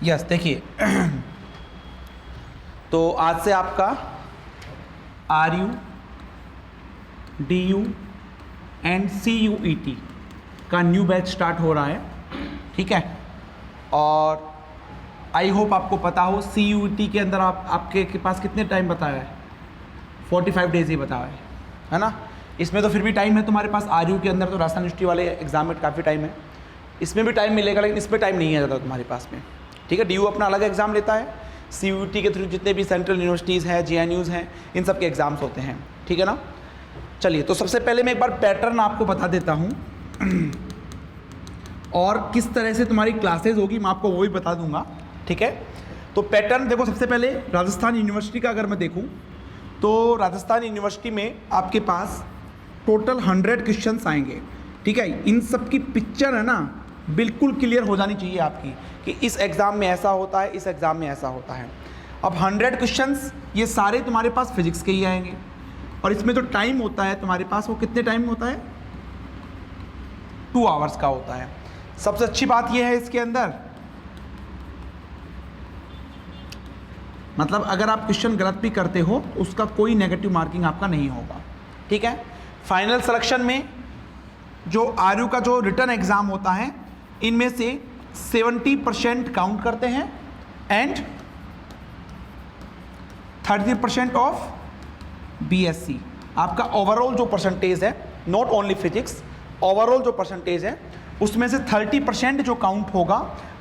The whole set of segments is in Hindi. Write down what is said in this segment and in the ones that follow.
यस देखिए तो आज से आपका RU, DU एंड CUET का न्यू बैच स्टार्ट हो रहा है, ठीक है। और आई होप आपको पता हो CUET के अंदर आपके पास कितने टाइम बताया है, 45 डेज ही बताया है ना। इसमें तो फिर भी टाइम है तुम्हारे पास। RU के अंदर तो राजस्थान यूनिवर्सिटी वाले एग्जाम में काफ़ी टाइम है, इसमें भी टाइम मिलेगा, लेकिन इसमें टाइम नहीं है ज़्यादा तुम्हारे पास में, ठीक है। DU अपना अलग एग्ज़ाम लेता है, CUET के थ्रू जितने भी सेंट्रल यूनिवर्सिटीज़ हैं, JNUs हैं, इन सब के एग्ज़ाम्स होते हैं, ठीक है ना। चलिए तो सबसे पहले मैं एक बार पैटर्न आपको बता देता हूँ और किस तरह से तुम्हारी क्लासेज होगी मैं आपको वो भी बता दूंगा, ठीक है। तो पैटर्न देखो, सबसे पहले राजस्थान यूनिवर्सिटी का अगर मैं देखूँ तो राजस्थान यूनिवर्सिटी में आपके पास टोटल 100 क्वेश्चंस आएंगे, ठीक है। इन सब की पिक्चर है ना बिल्कुल क्लियर हो जानी चाहिए आपकी कि इस एग्ज़ाम में ऐसा होता है, इस एग्ज़ाम में ऐसा होता है। अब 100 क्वेश्चंस ये सारे तुम्हारे पास फिजिक्स के ही आएंगे और इसमें जो टाइम होता है तुम्हारे पास वो कितने टाइम होता है, 2 आवर्स का होता है। सबसे अच्छी बात यह है इसके अंदर, मतलब अगर आप क्वेश्चन गलत भी करते हो उसका कोई नेगेटिव मार्किंग आपका नहीं होगा, ठीक है। फाइनल सिलेक्शन में जो RU का जो रिटन एग्ज़ाम होता है इनमें से 70% काउंट करते हैं एंड 30% ऑफ BSc। आपका ओवरऑल जो परसेंटेज है, नॉट ओनली फिजिक्स, ओवरऑल जो परसेंटेज है उसमें से 30% जो काउंट होगा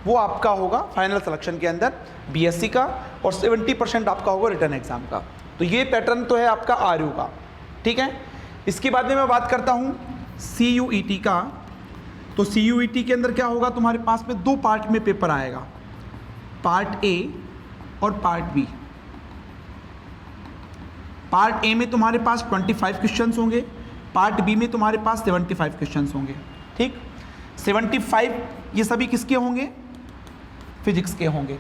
वो आपका होगा फाइनल सिलेक्शन के अंदर BSc का, और 70% आपका होगा रिटन एग्ज़ाम का। तो ये पैटर्न तो है आपका RU का, ठीक है। इसके बाद में मैं बात करता हूँ CUET का। तो CUET के अंदर क्या होगा, तुम्हारे पास में 2 पार्ट में पेपर आएगा, पार्ट A और पार्ट B। पार्ट A में तुम्हारे पास 25 क्वेश्चंस होंगे, पार्ट B में तुम्हारे पास 75 क्वेश्चंस होंगे, ठीक। 75 ये सभी किसके होंगे, फिजिक्स के होंगे।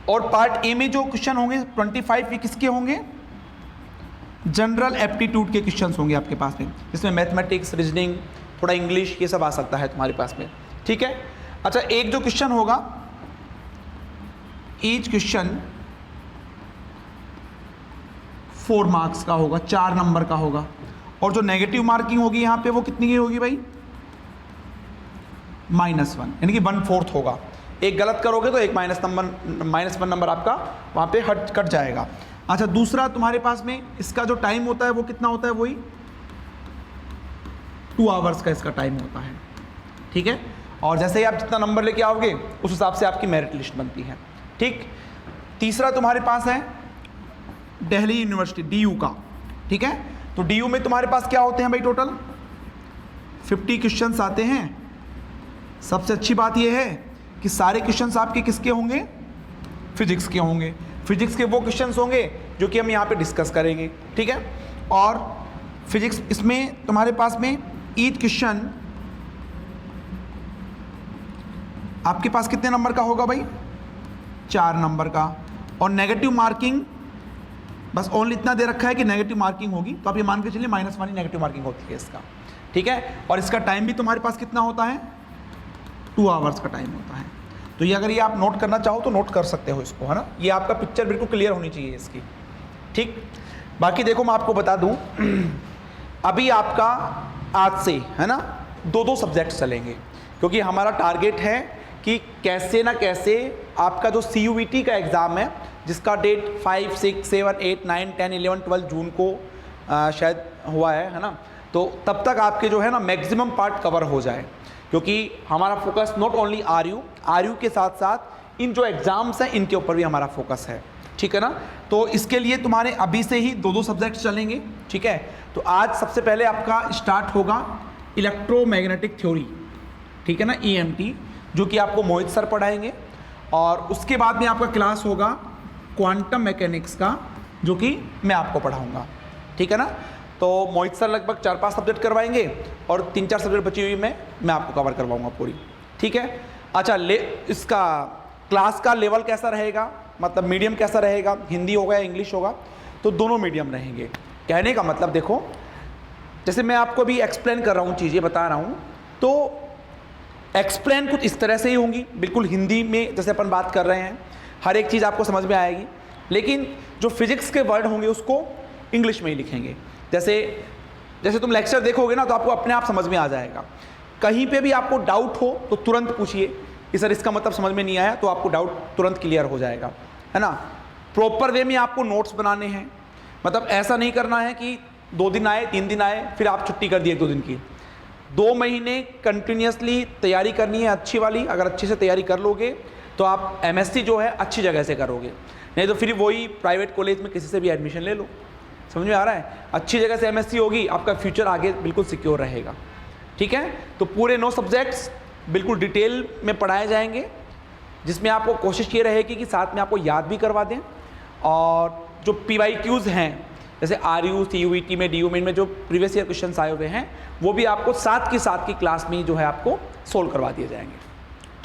और पार्ट A में जो क्वेश्चन होंगे 25 ये किसके होंगे, जनरल एप्टीट्यूड के क्वेश्चंस होंगे आपके पास में, जिसमें मैथमेटिक्स, रीजनिंग, थोड़ा इंग्लिश, ये सब आ सकता है तुम्हारे पास में, ठीक है। अच्छा, एक जो क्वेश्चन होगा, ईच क्वेश्चन 4 मार्क्स का होगा, 4 नंबर का होगा, और जो नेगेटिव मार्किंग होगी यहाँ पे वो कितनी की होगी भाई, -1, यानी कि 1/4 होगा। एक गलत करोगे तो एक -1 नंबर आपका वहाँ पे कट जाएगा। अच्छा, दूसरा तुम्हारे पास में इसका जो टाइम होता है वो कितना होता है, वही 2 आवर्स का इसका टाइम होता है, ठीक है। और जैसे ही आप जितना नंबर लेके आओगे उस हिसाब से आपकी मेरिट लिस्ट बनती है, ठीक। तीसरा तुम्हारे पास है दिल्ली यूनिवर्सिटी DU का, ठीक है। तो DU में तुम्हारे पास क्या होते हैं भाई, टोटल 50 क्वेश्चंस आते हैं। सबसे अच्छी बात यह है कि सारे क्वेश्चंस आपके किसके होंगे, फिजिक्स के होंगे। फिजिक्स के वो क्वेश्चंस होंगे जो कि हम यहाँ पे डिस्कस करेंगे, ठीक है। और फिजिक्स इसमें तुम्हारे पास में ईच क्वेश्चन आपके पास कितने नंबर का होगा भाई, 4 नंबर का। और नेगेटिव मार्किंग बस ओनली इतना दे रखा है कि नेगेटिव मार्किंग होगी, तो आप ये मान के चलिए -1 नेगेटिव मार्किंग होती है इसका, ठीक है। और इसका टाइम भी तुम्हारे पास कितना होता है, 2 आवर्स का टाइम होता है। तो ये अगर ये आप नोट करना चाहो तो नोट कर सकते हो इसको, है ना। ये आपका पिक्चर बिल्कुल क्लियर होनी चाहिए इसकी, ठीक। बाकी देखो मैं आपको बता दूं, अभी आपका आज से है ना 2-2 सब्जेक्ट चलेंगे, क्योंकि हमारा टारगेट है कि कैसे ना कैसे आपका जो CUET का एग्ज़ाम है, जिसका डेट 5, 6, 7, 8, 9, 10, 11, 12 जून को शायद हुआ है ना। तो तब तक आपके जो है ना मैक्सिमम पार्ट कवर हो जाए, क्योंकि हमारा फोकस नॉट ओनली RU के साथ साथ इन जो एग्ज़ाम्स हैं इनके ऊपर भी हमारा फोकस है, ठीक है ना। तो इसके लिए तुम्हारे अभी से ही 2-2 सब्जेक्ट चलेंगे, ठीक है। तो आज सबसे पहले आपका स्टार्ट होगा इलेक्ट्रोमैग्नेटिक थ्योरी, ठीक है ना, EMT, जो कि आपको मोहित सर पढ़ाएंगे। और उसके बाद में आपका क्लास होगा क्वांटम मैकेनिक्स का, जो कि मैं आपको पढ़ाऊँगा, ठीक है ना। तो मोहित सर लगभग 4-5 सब्जेक्ट करवाएंगे और 3-4 सब्जेक्ट बची हुई मैं आपको कवर करवाऊंगा पूरी, ठीक है। अच्छा, इसका क्लास का लेवल कैसा रहेगा, मतलब मीडियम कैसा रहेगा, हिंदी होगा या इंग्लिश होगा, तो दोनों मीडियम रहेंगे। कहने का मतलब देखो, जैसे मैं आपको भी एक्सप्लेन कर रहा हूँ, चीज़ें बता रहा हूँ, तो एक्सप्लेन कुछ इस तरह से ही होंगी, बिल्कुल हिंदी में जैसे अपन बात कर रहे हैं, हर एक चीज़ आपको समझ में आएगी, लेकिन जो फिजिक्स के वर्ड होंगे उसको इंग्लिश में ही लिखेंगे। जैसे तुम लेक्चर देखोगे ना तो आपको अपने आप समझ में आ जाएगा। कहीं पे भी आपको डाउट हो तो तुरंत पूछिए कि सर इसका मतलब समझ में नहीं आया, तो आपको डाउट तुरंत क्लियर हो जाएगा, है ना। प्रॉपर वे में आपको नोट्स बनाने हैं, मतलब ऐसा नहीं करना है कि 2 दिन आए 3 दिन आए फिर आप छुट्टी कर दिए 2 दिन की। 2 महीने कंटिन्यूसली तैयारी करनी है अच्छी वाली। अगर अच्छे से तैयारी कर लोगे तो आप MSc जो है अच्छी जगह से करोगे, नहीं तो फिर वही प्राइवेट कॉलेज में किसी से भी एडमिशन ले लो। समझ में आ रहा है? अच्छी जगह से MSc होगी, आपका फ्यूचर आगे बिल्कुल सिक्योर रहेगा। ठीक है, तो पूरे 9 सब्जेक्ट्स बिल्कुल डिटेल में पढ़ाए जाएंगे, जिसमें आपको कोशिश ये रहेगी कि साथ में आपको याद भी करवा दें, और जो PYQs हैं जैसे RU CUET में DU में जो प्रीवियस ईयर क्वेश्चन आए हुए हैं वो भी आपको साथ की क्लास में ही जो है आपको सोल्व करवा दिए जाएंगे।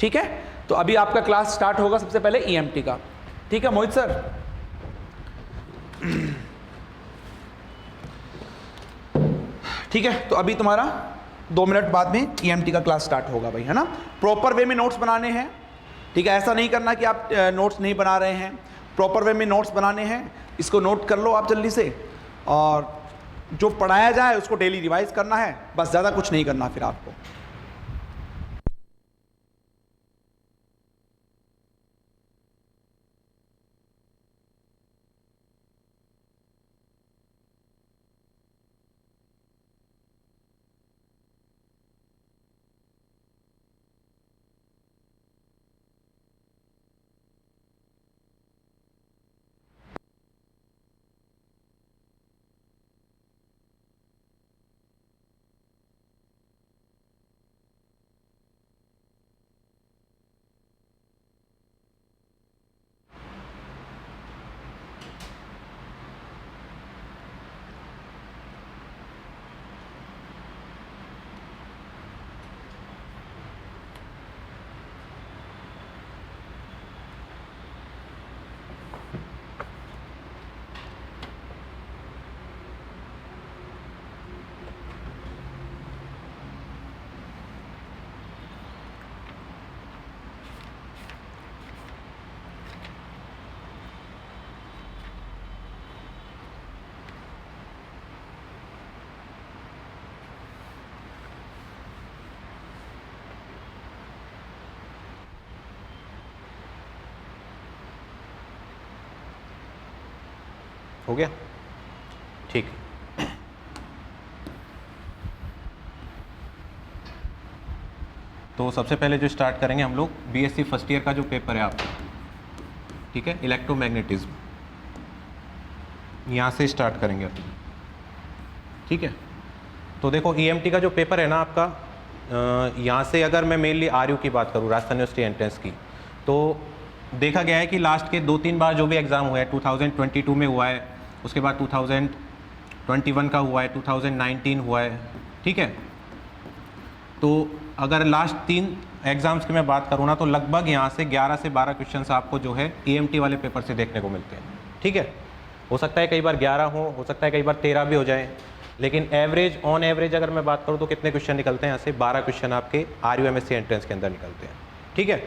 ठीक है, तो अभी आपका क्लास स्टार्ट होगा सबसे पहले EMT का। ठीक है मोहित सर? ठीक है, तो अभी तुम्हारा 2 मिनट बाद में EMT का क्लास स्टार्ट होगा भाई, है ना। प्रॉपर वे में नोट्स बनाने हैं, ठीक है। ऐसा नहीं करना कि आप नोट्स नहीं बना रहे हैं, प्रॉपर वे में नोट्स बनाने हैं। इसको नोट कर लो आप जल्दी से, और जो पढ़ाया जाए उसको डेली रिवाइज करना है, बस ज़्यादा कुछ नहीं करना फिर आपको। हो गया? ठीक। तो सबसे पहले जो स्टार्ट करेंगे हम लोग BSc फर्स्ट ईयर का जो पेपर है आपका, ठीक है, इलेक्ट्रोमैग्नेटिज्म, यहाँ से स्टार्ट करेंगे अपन। ठीक है, तो देखो EMT का जो पेपर है ना आपका, यहाँ से अगर मैं मेनली RU की बात करूँ, राजस्थान यूनिवर्सिटी एंट्रेंस की, तो देखा गया है कि लास्ट के 2-3 बार जो भी एग्ज़ाम हुआ है, 2022 में हुआ है, उसके बाद 2021 का हुआ है, 2019 हुआ है। ठीक है, तो अगर लास्ट 3 एग्ज़ाम्स की मैं बात करूँ ना, तो लगभग यहाँ से 11 से 12 क्वेश्चंस आपको जो है EMT वाले पेपर से देखने को मिलते हैं। ठीक है, हो सकता है कई बार 11 हो सकता है कई बार 13 भी हो जाए, लेकिन एवरेज ऑन एवरेज अगर मैं बात करूँ तो कितने क्वेश्चन निकलते हैं यहाँ से? 12 क्वेश्चन आपके RU MSc एंट्रेंस के अंदर निकलते हैं। ठीक है,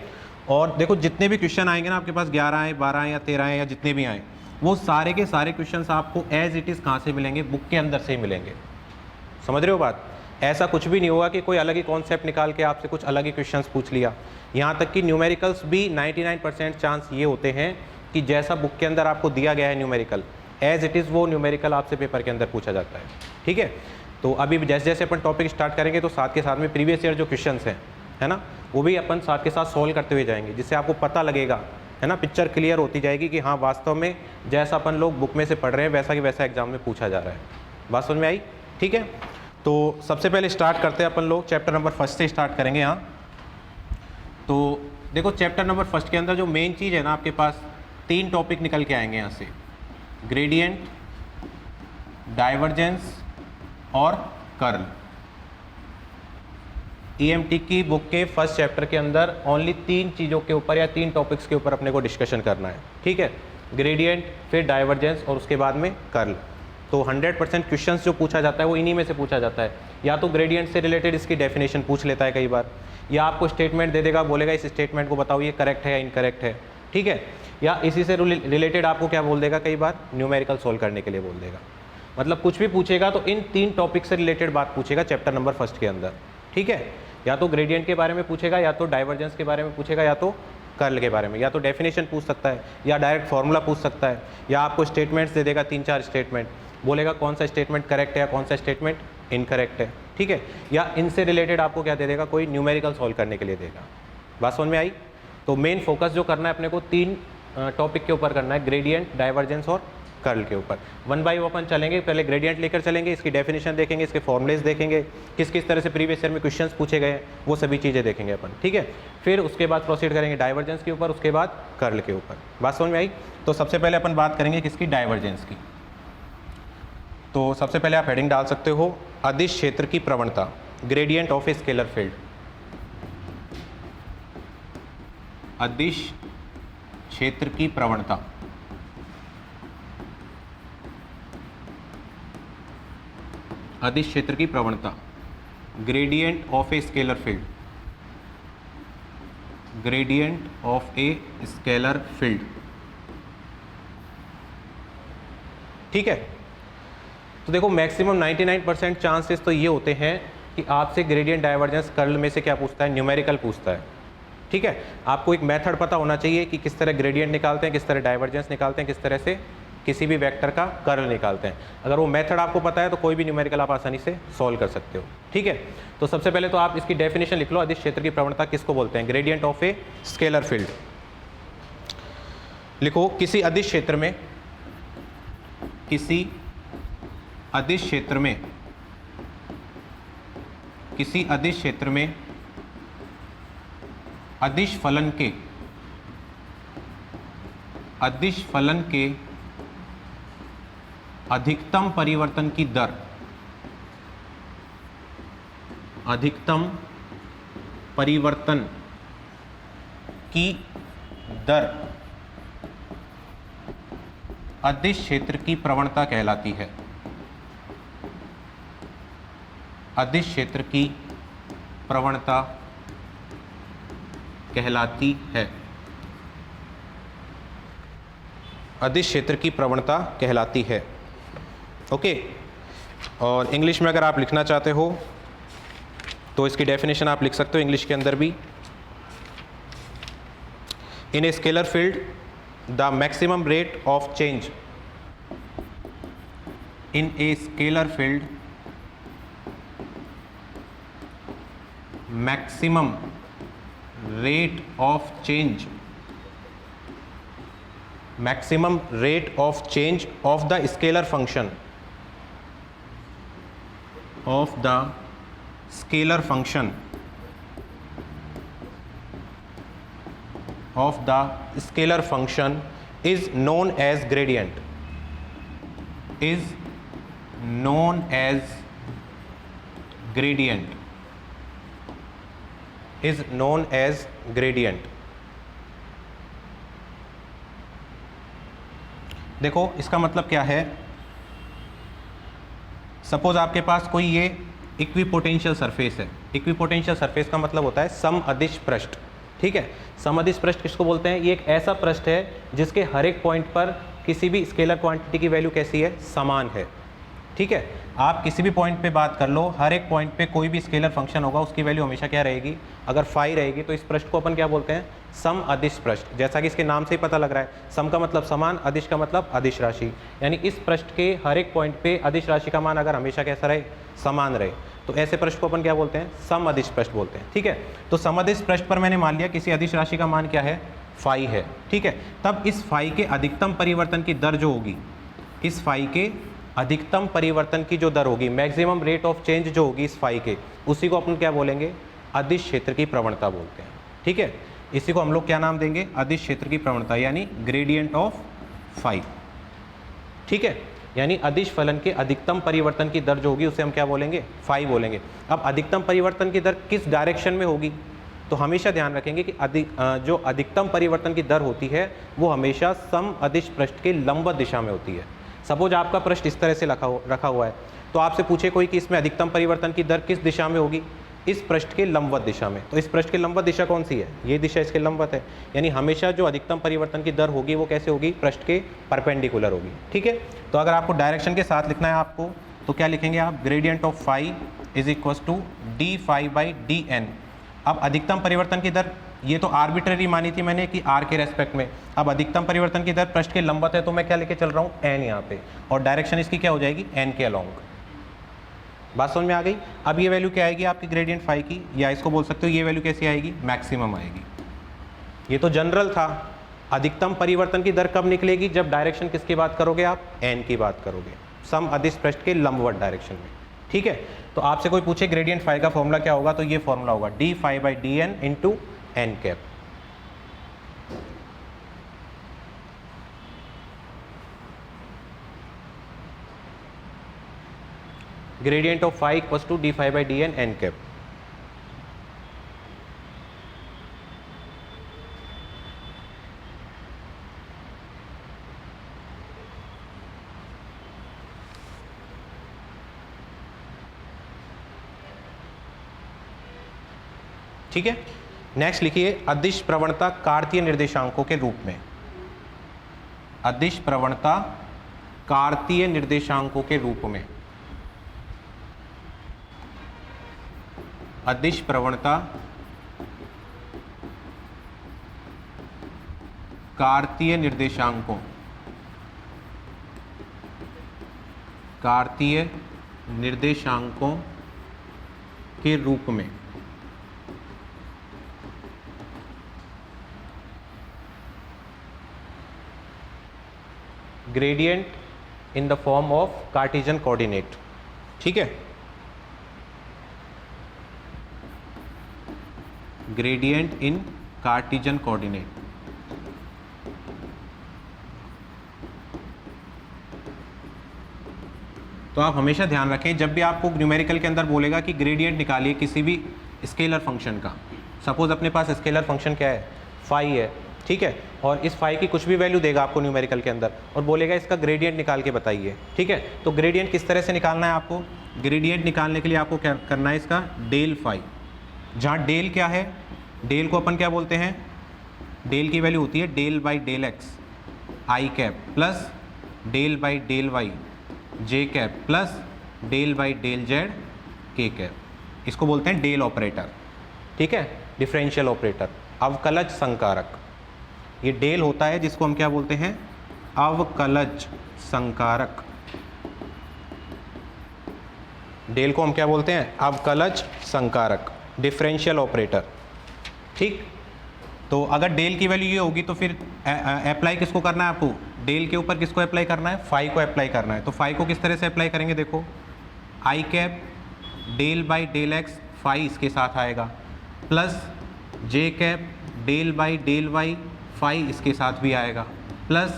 और देखो जितने भी क्वेश्चन आएंगे ना आपके पास, 11 आए, 12 आए या 13 आए या जितने भी आए, वो सारे के सारे क्वेश्चंस आपको एज इट इज़ कहाँ से मिलेंगे? बुक के अंदर से ही मिलेंगे। समझ रहे हो बात? ऐसा कुछ भी नहीं होगा कि कोई अलग ही कॉन्सेप्ट निकाल के आपसे कुछ अलग ही क्वेश्चंस पूछ लिया। यहाँ तक कि न्यूमेरिकल्स भी 99% चांस ये होते हैं कि जैसा बुक के अंदर आपको दिया गया है न्यूमेरिकल, एज इट इज़ वो न्यूमेरिकल आपसे पेपर के अंदर पूछा जाता है। ठीक है, तो अभी जैसे जैसे अपन टॉपिक स्टार्ट करेंगे तो साथ के साथ में प्रीवियस ईयर जो क्वेश्चंस हैं, है ना, वो भी अपन साथ के साथ सॉल्व करते हुए जाएंगे, जिससे आपको पता लगेगा, है ना, पिक्चर क्लियर होती जाएगी कि हाँ वास्तव में जैसा अपन लोग बुक में से पढ़ रहे हैं वैसा कि वैसा एग्जाम में पूछा जा रहा है। बात समझ में आई? ठीक है, तो सबसे पहले स्टार्ट करते हैं अपन लोग चैप्टर नंबर 1 से स्टार्ट करेंगे यहाँ। तो देखो चैप्टर नंबर 1 के अंदर जो मेन चीज़ है ना, आपके पास 3 टॉपिक निकल के आएंगे यहाँ से, ग्रेडियंट, डाइवर्जेंस और कर्ल। EMT की बुक के फर्स्ट चैप्टर के अंदर ओनली 3 चीज़ों के ऊपर या 3 टॉपिक्स के ऊपर अपने को डिस्कशन करना है। ठीक है, ग्रेडियंट, फिर डाइवर्जेंस और उसके बाद में कर्ल। तो 100% क्वेश्चंस जो पूछा जाता है वो इन्हीं में से पूछा जाता है। या तो ग्रेडियंट से रिलेटेड इसकी डेफिनेशन पूछ लेता है कई बार, या आपको स्टेटमेंट दे देगा, बोलेगा इस स्टेटमेंट को बताओ ये करेक्ट है या इनकरेक्ट है, ठीक है, या इसी से रिलेटेड आपको क्या बोल देगा, कई बार न्यूमेरिकल सोल्व करने के लिए बोल देगा। मतलब कुछ भी पूछेगा तो इन 3 टॉपिक से रिलेटेड बात पूछेगा चैप्टर नंबर 1 के अंदर, ठीक है। या तो ग्रेडियंट के बारे में पूछेगा, या तो डाइवर्जेंस के बारे में पूछेगा, या तो कर्ल के बारे में, या तो डेफिनेशन पूछ सकता है, या डायरेक्ट फॉर्मूला पूछ सकता है, या आपको स्टेटमेंट्स दे देगा 3-4 स्टेटमेंट, बोलेगा कौन सा स्टेटमेंट करेक्ट है या कौन सा स्टेटमेंट इनकरेक्ट है, ठीक है, या इनसे रिलेटेड आपको क्या दे देगा, कोई न्यूमेरिकल सॉल्व करने के लिए देगा। बात समझ में आई? तो मेन फोकस जो करना है अपने को 3 टॉपिक के ऊपर करना है, ग्रेडियंट, डाइवर्जेंस और कर्ल के ऊपर। 1 बाय 1 अपन चलेंगे, पहले ग्रेडियंट लेकर चलेंगे, इसकी डेफिनेशन देखेंगे, इसके फॉर्मुलेज देखेंगे, किस किस तरह से प्रीवियस ईयर में क्वेश्चंस पूछे गए, वो सभी चीज़ें देखेंगे अपन, ठीक है। फिर उसके बाद प्रोसीड करेंगे डाइवर्जेंस के ऊपर, उसके बाद कर्ल के ऊपर। बात समझ में आई? तो सबसे पहले अपन बात करेंगे किसकी, डाइवर्जेंस की। तो सबसे पहले आप हेडिंग डाल सकते हो, अदिश क्षेत्र की प्रवणता, gradient of A scalar field. अदिश क्षेत्र की प्रवणता, अदिश क्षेत्र की प्रवणता, gradient of A scalar field, gradient of A scalar field, ठीक है। तो देखो मैक्सिमम 99% चांसेस तो ये होते हैं कि आपसे ग्रेडियंट, डाइवर्जेंस, कर्ल में से क्या पूछता है, न्यूमेरिकल पूछता है, ठीक है। आपको एक मेथड पता होना चाहिए कि किस तरह ग्रेडियंट निकालते हैं, किस तरह डाइवर्जेंस निकालते हैं, किस तरह से किसी भी वेक्टर का कर्ल निकालते हैं। अगर वो मेथड आपको पता है तो कोई भी न्यूमेरिकल आप आसानी से सॉल्व कर सकते हो, ठीक है। तो सबसे पहले तो आप इसकी डेफिनेशन लिख लो, अदिश क्षेत्र की प्रवणता किसको बोलते हैं, gradient of A scalar field. लिखो, किसी अदिश क्षेत्र में, किसी अदिश क्षेत्र में, किसी अदिश क्षेत्र में अदिश फलन के, अदिश फलन के अधिकतम परिवर्तन की दर, अधिकतम परिवर्तन की दर अदिश क्षेत्र की प्रवणता कहलाती है, अदिश क्षेत्र की प्रवणता कहलाती है, अदिश क्षेत्र की प्रवणता कहलाती है, ओके। और इंग्लिश में अगर आप लिखना चाहते हो तो इसकी डेफिनेशन आप लिख सकते हो इंग्लिश के अंदर भी, in a scalar field the maximum rate of change, in a scalar field maximum rate of change, maximum rate of change of the scalar function, of the scalar function, of the scalar function is known as gradient, is known as gradient, is known as gradient। देखो इसका मतलब क्या है, सपोज आपके पास कोई ये इक्विपोटेंशियल सरफेस है। इक्विपोटेंशियल सरफेस का मतलब होता है सम अदिश पृष्ठ, ठीक है। सम अदिश पृष्ठ किसको बोलते हैं, ये एक ऐसा पृष्ठ है जिसके हर एक पॉइंट पर किसी भी स्केलर क्वांटिटी की वैल्यू कैसी है, समान है, ठीक है। आप किसी भी पॉइंट पे बात कर लो, हर एक पॉइंट पे कोई भी स्केलर फंक्शन होगा, उसकी वैल्यू हमेशा क्या रहेगी, अगर फाई रहेगी तो इस पृष्ठ को अपन क्या बोलते हैं, सम अदिश पृष्ठ। जैसा कि इसके नाम से ही पता लग रहा है, सम का मतलब समान, अदिश का मतलब अदिश राशि, यानी इस पृष्ठ के हर एक पॉइंट पे अदिश राशि का मान अगर हमेशा कैसा रहे, समान रहे, तो ऐसे पृष्ठ को अपन क्या बोलते हैं, सम अदिश पृष्ठ बोलते हैं, ठीक है। तो सम अदिश पृष्ठ पर मैंने मान लिया किसी अदिश राशि का मान क्या है, फाई है, ठीक है। तब इस फाई के अधिकतम परिवर्तन की दर जो होगी, इस फाई के अधिकतम परिवर्तन की जो दर होगी, मैक्सिमम रेट ऑफ चेंज जो होगी इस फाई के, उसी को अपन क्या बोलेंगे, अदिश क्षेत्र की प्रवणता बोलते हैं, ठीक है। इसी को हम लोग क्या नाम देंगे, अदिश क्षेत्र की प्रवणता, यानी ग्रेडियंट ऑफ फाई, ठीक है। यानी अदिश फलन के अधिकतम परिवर्तन की दर जो होगी उसे हम क्या बोलेंगे, फाई बोलेंगे। अब अधिकतम परिवर्तन की दर किस डायरेक्शन में होगी, तो हमेशा ध्यान रखेंगे कि जो अधिकतम परिवर्तन की दर होती है वो हमेशा सम अदिश पृष्ठ के लंबवत दिशा में होती है। सपोज आपका पृष्ठ इस तरह से रखा हुआ है, तो आपसे पूछे कोई कि इसमें अधिकतम परिवर्तन की दर किस दिशा में होगी, इस पृष्ठ के लंबवत दिशा में। तो इस पृष्ठ की लंबवत दिशा कौन सी है? ये दिशा इसके लंबवत है, यानी हमेशा जो अधिकतम परिवर्तन की दर होगी वो कैसे होगी? पृष्ठ के परपेंडिकुलर होगी। ठीक है, तो अगर आपको डायरेक्शन के साथ लिखना है आपको, तो क्या लिखेंगे आप? Gradient of phi is equal to d phi by d n. अब अधिकतम परिवर्तन की दर ये तो आर्बिट्ररी मानी थी मैंने कि आर के रेस्पेक्ट में, अब अधिकतम परिवर्तन की दर पृष्ठ के लंबवत है, तो मैं क्या लेके चल रहा हूँ? एन यहाँ पे, और डायरेक्शन इसकी क्या हो जाएगी? एन के अलोंग। बात समझ में आ गई? अब ये वैल्यू क्या आएगी आपकी ग्रेडियंट फाई की, या इसको बोल सकते हो ये वैल्यू कैसी आएगी? मैक्सिमम आएगी। ये तो जनरल था। अधिकतम परिवर्तन की दर कब निकलेगी? जब डायरेक्शन किसकी बात करोगे आप? एन की बात करोगे, सम अदिश पृष्ठ के लंबवत डायरेक्शन में। ठीक है, तो आपसे कोई पूछे ग्रेडियंट फाई का फॉर्मूला क्या होगा, तो ये फॉर्मूला होगा d phi by d n into n cap. Gradient of phi equals to d phi by d n n cap. ठीक है, नेक्स्ट लिखिए अदिश प्रवणता कार्तीय निर्देशांकों के रूप में। अदिश प्रवणता कार्तीय निर्देशांकों के रूप में। अदिश प्रवणता कार्तीय निर्देशांकों, कार्तीय निर्देशांकों के रूप में। Gradient in the form of Cartesian coordinate. ठीक है, ग्रेडियंट इन कार्टेशियन कोऑर्डिनेट। तो आप हमेशा ध्यान रखें, जब भी आपको न्यूमेरिकल के अंदर बोलेगा कि ग्रेडियंट निकालिए किसी भी स्केलर फंक्शन का, सपोज अपने पास स्केलर फंक्शन क्या है? फाई है। ठीक है, और इस फाई की कुछ भी वैल्यू देगा आपको न्यूमेरिकल के अंदर और बोलेगा इसका ग्रेडियंट निकाल के बताइए। ठीक है, तो ग्रेडियंट किस तरह से निकालना है आपको? ग्रेडियंट निकालने के लिए आपको क्या करना है? इसका डेल फाई, जहाँ डेल क्या है? डेल को अपन क्या बोलते हैं? डेल की वैल्यू होती है del by del x I cap plus del by del y J cap plus del by del z के कैप। इसको बोलते हैं डेल ऑपरेटर। ठीक है, डिफरेंशियल ऑपरेटर, अवकलज संकारक। ये डेल होता है जिसको हम क्या बोलते हैं? अवकलज संकारक। डेल को हम क्या बोलते हैं? अवकलज संकारक, डिफरेंशियल ऑपरेटर। ठीक, तो अगर डेल की वैल्यू ये होगी तो फिर अप्लाई किसको करना है आपको? डेल के ऊपर किसको अप्लाई करना है? फाई को अप्लाई करना है। तो फाई को किस तरह से अप्लाई करेंगे? देखो, i cap del by del x phi इसके साथ आएगा, plus J cap del by del y phi इसके साथ भी आएगा, प्लस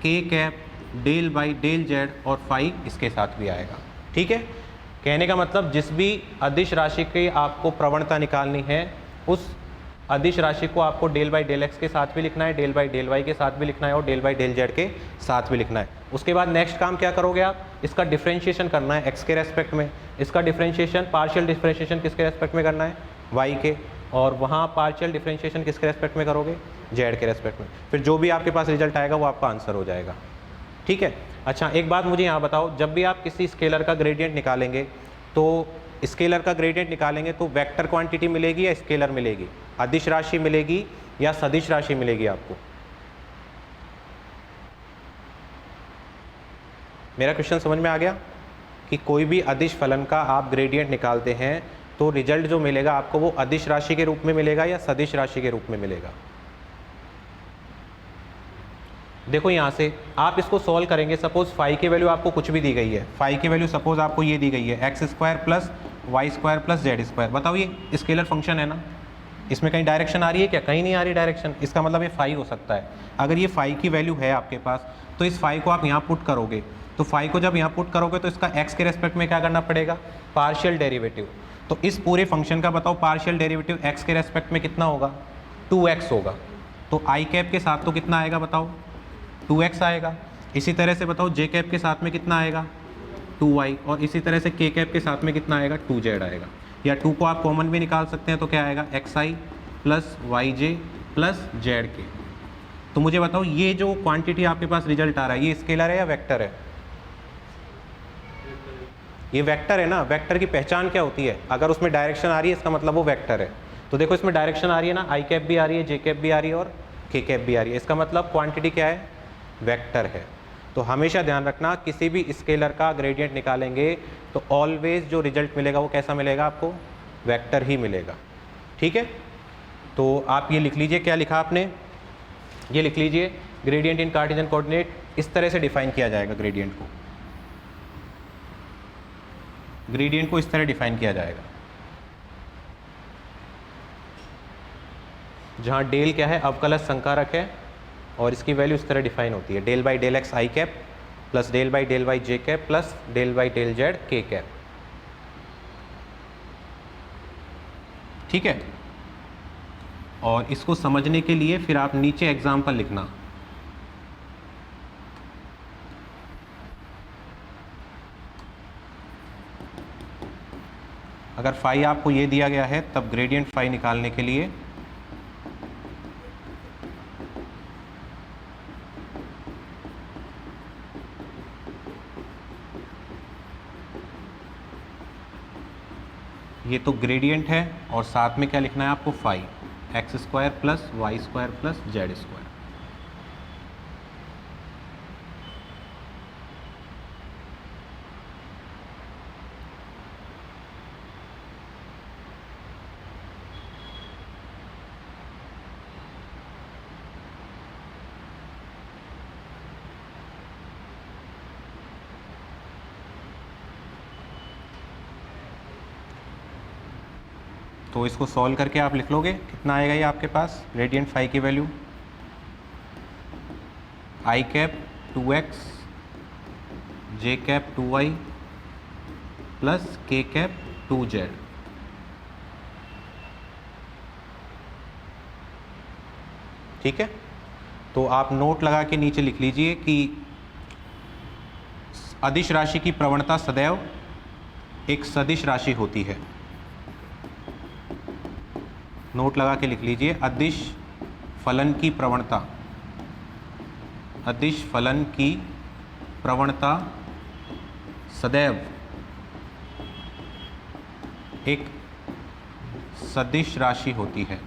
के cap del by del Z और फाई इसके साथ भी आएगा। ठीक है, कहने का मतलब जिस भी अदिश राशि की आपको प्रवणता निकालनी है, उस अदिश राशि को आपको डेल बाई डेल एक्स के साथ भी लिखना है, डेल बाई डेल वाई के साथ भी लिखना है और डेल बाई डेल जेड के साथ भी लिखना है। उसके बाद नेक्स्ट काम क्या करोगे आप? इसका डिफरेंशिएशन करना है एक्स के रेस्पेक्ट में। इसका डिफरेंशिएशन, पार्शियल डिफरेंशिएशन किसके रेस्पेक्ट में करना है? वाई के, और वहाँ पार्शियल डिफरेंशिएशन किसके रेस्पेक्ट में करोगे? जेड के रेस्पेक्ट में। फिर जो भी आपके पास रिजल्ट आएगा वो आपका आंसर हो जाएगा। ठीक है, अच्छा एक बात मुझे यहाँ बताओ, जब भी आप किसी स्केलर का ग्रेडियंट निकालेंगे तो स्केलर का ग्रेडियंट निकालेंगे तो वेक्टर क्वांटिटी मिलेगी या स्केलर मिलेगी? अदिश राशि मिलेगी या सदिश राशि मिलेगी आपको? मेरा क्वेश्चन समझ में आ गया कि कोई भी अदिश फलन का आप ग्रेडियंट निकालते हैं तो रिजल्ट जो मिलेगा आपको वो अदिश राशि के रूप में मिलेगा या सदिश राशि के रूप में मिलेगा? देखो यहाँ से आप इसको सॉल्व करेंगे। सपोज फाई की वैल्यू आपको कुछ भी दी गई है, फाई की वैल्यू सपोज आपको ये दी गई है x square plus Y square plus Z square. बताओ ये स्केलर फंक्शन है ना, इसमें कहीं डायरेक्शन आ रही है क्या? कहीं नहीं आ रही डायरेक्शन। इसका मतलब ये फाई हो सकता है। अगर ये फाई की वैल्यू है आपके पास तो इस फाई को आप यहाँ पुट करोगे, तो फाई को जब यहाँ पुट करोगे तो इसका एक्स के रेस्पेक्ट में क्या करना पड़ेगा? Partial derivative. तो इस पूरे फंक्शन का बताओ पार्शियल डेरिवेटिव एक्स के रेस्पेक्ट में कितना होगा? 2x होगा। तो आई कैप के साथ तो कितना आएगा बताओ? 2x आएगा। इसी तरह से बताओ जे कैप के साथ में कितना आएगा? 2y। और इसी तरह से के कैप के साथ में कितना आएगा? 2z आएगा। या 2 को आप कॉमन भी निकाल सकते हैं, तो क्या आएगा xi plus yj plus zk। तो मुझे बताओ ये जो क्वांटिटी आपके पास रिजल्ट आ रहा है ये स्केलर है या वेक्टर है? ये वेक्टर है ना। वेक्टर की पहचान क्या होती है? अगर उसमें डायरेक्शन आ रही है इसका मतलब वो वेक्टर है। तो देखो इसमें डायरेक्शन आ रही है ना, आई कैप भी आ रही है, जे कैप भी आ रही है और के कैप भी आ रही है। इसका मतलब क्वांटिटी क्या है? वेक्टर है। तो हमेशा ध्यान रखना किसी भी स्केलर का ग्रेडियंट निकालेंगे तो ऑलवेज जो रिजल्ट मिलेगा वो कैसा मिलेगा आपको? वेक्टर ही मिलेगा। ठीक है, तो आप ये लिख लीजिए। क्या लिखा आपने? ये लिख लीजिए ग्रेडियंट इन कार्टेशियन कोऑर्डिनेट इस तरह से डिफाइन किया जाएगा। ग्रेडियंट को इस तरह डिफाइन किया जाएगा, जहाँ डेल क्या है? अवकलज संकारक है और इसकी वैल्यू इस तरह डिफाइन होती है, del by del x I cap plus del by del y J cap plus del by del z के कैप। ठीक है, और इसको समझने के लिए फिर आप नीचे एग्जाम्पल लिखना। अगर फाई आपको ये दिया गया है तब ग्रेडियंट फाई निकालने के लिए ये तो ग्रेडियंट है और साथ में क्या लिखना है आपको? Phi x square plus Y square plus Z square. तो इसको सॉल्व करके आप लिख लोगे, कितना आएगा ये आपके पास? ग्रेडियंट फाई की वैल्यू आई कैप 2x जे कैप 2y प्लस के कैप 2z। ठीक है, तो आप नोट लगा के नीचे लिख लीजिए कि अदिश राशि की प्रवणता सदैव एक सदिश राशि होती है। नोट लगा के लिख लीजिए, अदिश फलन की प्रवणता, अदिश फलन की प्रवणता सदैव एक सदिश राशि होती है।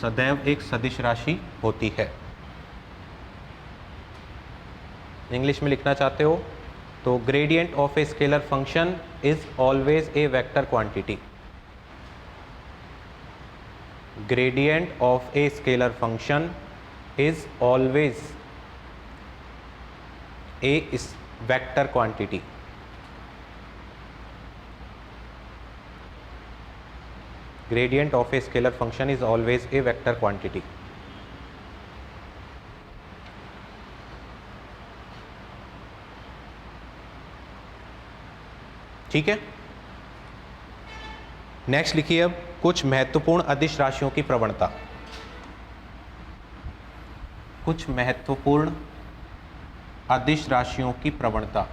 सदैव एक सदिश राशि होती है। इंग्लिश में लिखना चाहते हो तो gradient of a scalar function is always a vector quantity. Gradient of a scalar function is always a vector quantity. Gradient of a scalar function is always a vector quantity. ठीक है, नेक्स्ट लिखिए अब कुछ महत्वपूर्ण अदिश राशियों की प्रवणता। कुछ महत्वपूर्ण अदिश राशियों की प्रवणता।